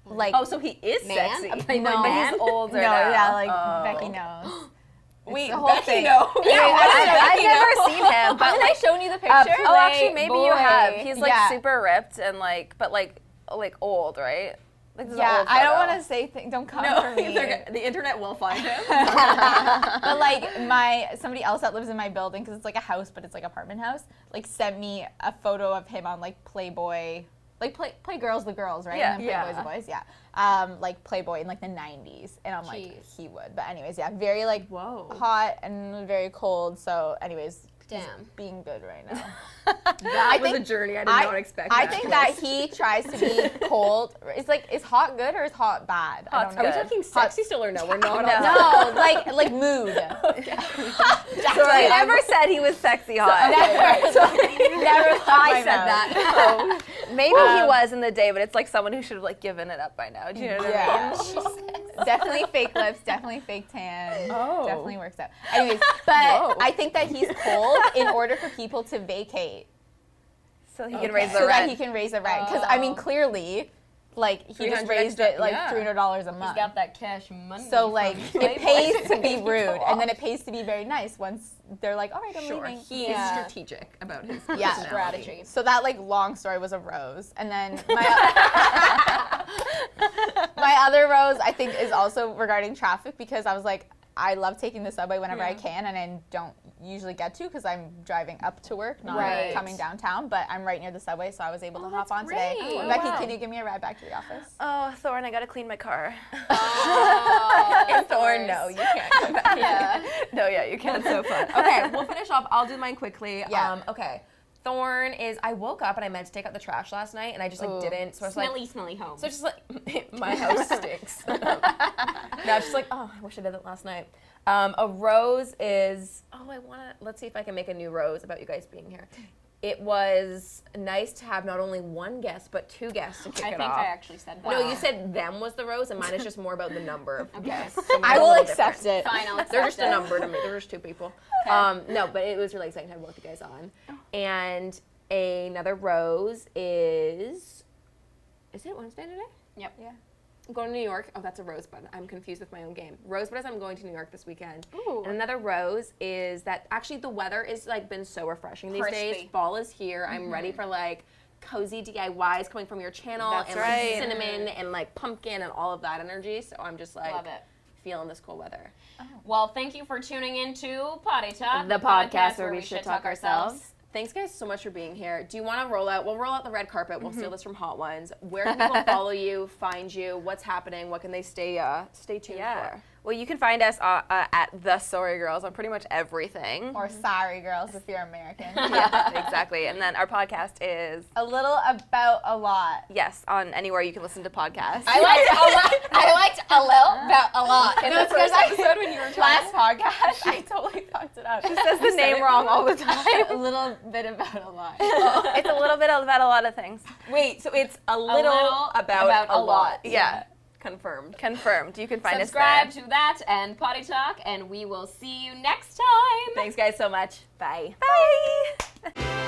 Oh, so he is Man? sexy. A playboy no, man? He's older no, now. yeah, Becky knows. Wait, the whole Becky thing. knows. I've never seen him, but Haven't I shown you the picture? oh, actually, maybe you have. Playboy. He's Yeah. super ripped and but old, right? This is an Yeah, old I don't photo. want to say things. Don't come No, for me. the internet will find him. But somebody else that lives in my building, because it's a house, but it's apartment house, sent me a photo of him on Playboy, play girls the girls, right? Yeah. And then Playboys the boys, yeah. Playboy in the 90s, and I'm Jeez. he would. But anyways, yeah, very Whoa. hot and very cold. So anyways, he's Damn. being good right now. That was a journey I did not expect. I think that he tries to be cold. Is hot good or is hot bad? Hot's Are we good. talking sexy still or no? We're not. No. No, like mood. Sorry, I never said he was sexy hot. Never thought I said that. Maybe he was in the day, but it's someone who should have given it up by now. Do you know what I mean? Definitely fake lips, definitely fake tan. Oh. Definitely works out. Anyways, but I think that he's cold in order for people to vacate. So he can raise the So rent. that he can raise the rent. Because, I mean, clearly, like, he just raised it, like, $300 a month. He's got that cash money. So, like, it pays to be rude, and then it pays to be very nice once they're like, all right, I'm leaving. He is strategic about his strategy. So that, like, long story was a rose. And then my other rose, I think, is also regarding traffic, because I was like, I love taking the subway whenever I can, and I don't usually get to because I'm driving up to work, not coming downtown, but I'm right near the subway, so I was able to hop on today. great. Becky, can you give me a ride back to the office? Oh, Thorn, I gotta clean my car. And Thorn, no, you can't come back. No, you can't. So fun. Okay, we'll finish off. I'll do mine quickly. Yeah. Okay. Thorn is, I woke up and I meant to take out the trash last night and I just like didn't. So I was like, Smelly home. so it's just like, my house stinks. No, it's just like, oh, I wish I did it last night. A rose is, let's see if I can make a new rose about you guys being here. It was nice to have not only one guest, but two guests to kick I it think off. I actually said that. No, you said them was the rose, and mine is just more about the number of guests. So I mine's a will little accept different. it. Fine, I'll accept They're just it. a number to me. They're just two people. No, but it was really exciting to have both you guys on. And another rose is it Wednesday today? Yep. Yeah. I'm going to New York. Oh, that's a rosebud. I'm confused with my own game. Rosebud is I'm going to New York this weekend. Ooh. And another rose is that actually the weather is like been so refreshing these days. Crispy. Fall is here. I'm ready for like cozy DIYs coming from your channel That's and right. like cinnamon and like pumpkin and all of that energy. So I'm just like Love it. feeling this cool weather. Well, thank you for tuning into Poddy Talk, The podcast where we shit talk ourselves. Thanks, guys, so much for being here. Do you want to roll out? We'll roll out the red carpet. We'll steal this from Hot Ones. Where can people follow you, find you? What's happening? What can they stay tuned for? Well, you can find us at The Sorry Girls on pretty much everything. Or sorry, girls, if you're American. Yeah, exactly. And then our podcast is, A little about a lot. yes, on anywhere you can listen to podcasts. I liked a little about a lot. No, it's because episode when you were last podcast, I totally fucked it up. She says the name wrong all the time. A little bit about a lot. It's a little bit about a lot of things. Wait, so it's a little about a lot. Yeah. Confirmed. Confirmed. You can find Subscribe us there. to that and Poddy Talk, and we will see you next time. Thanks, guys, so much. Bye. Bye.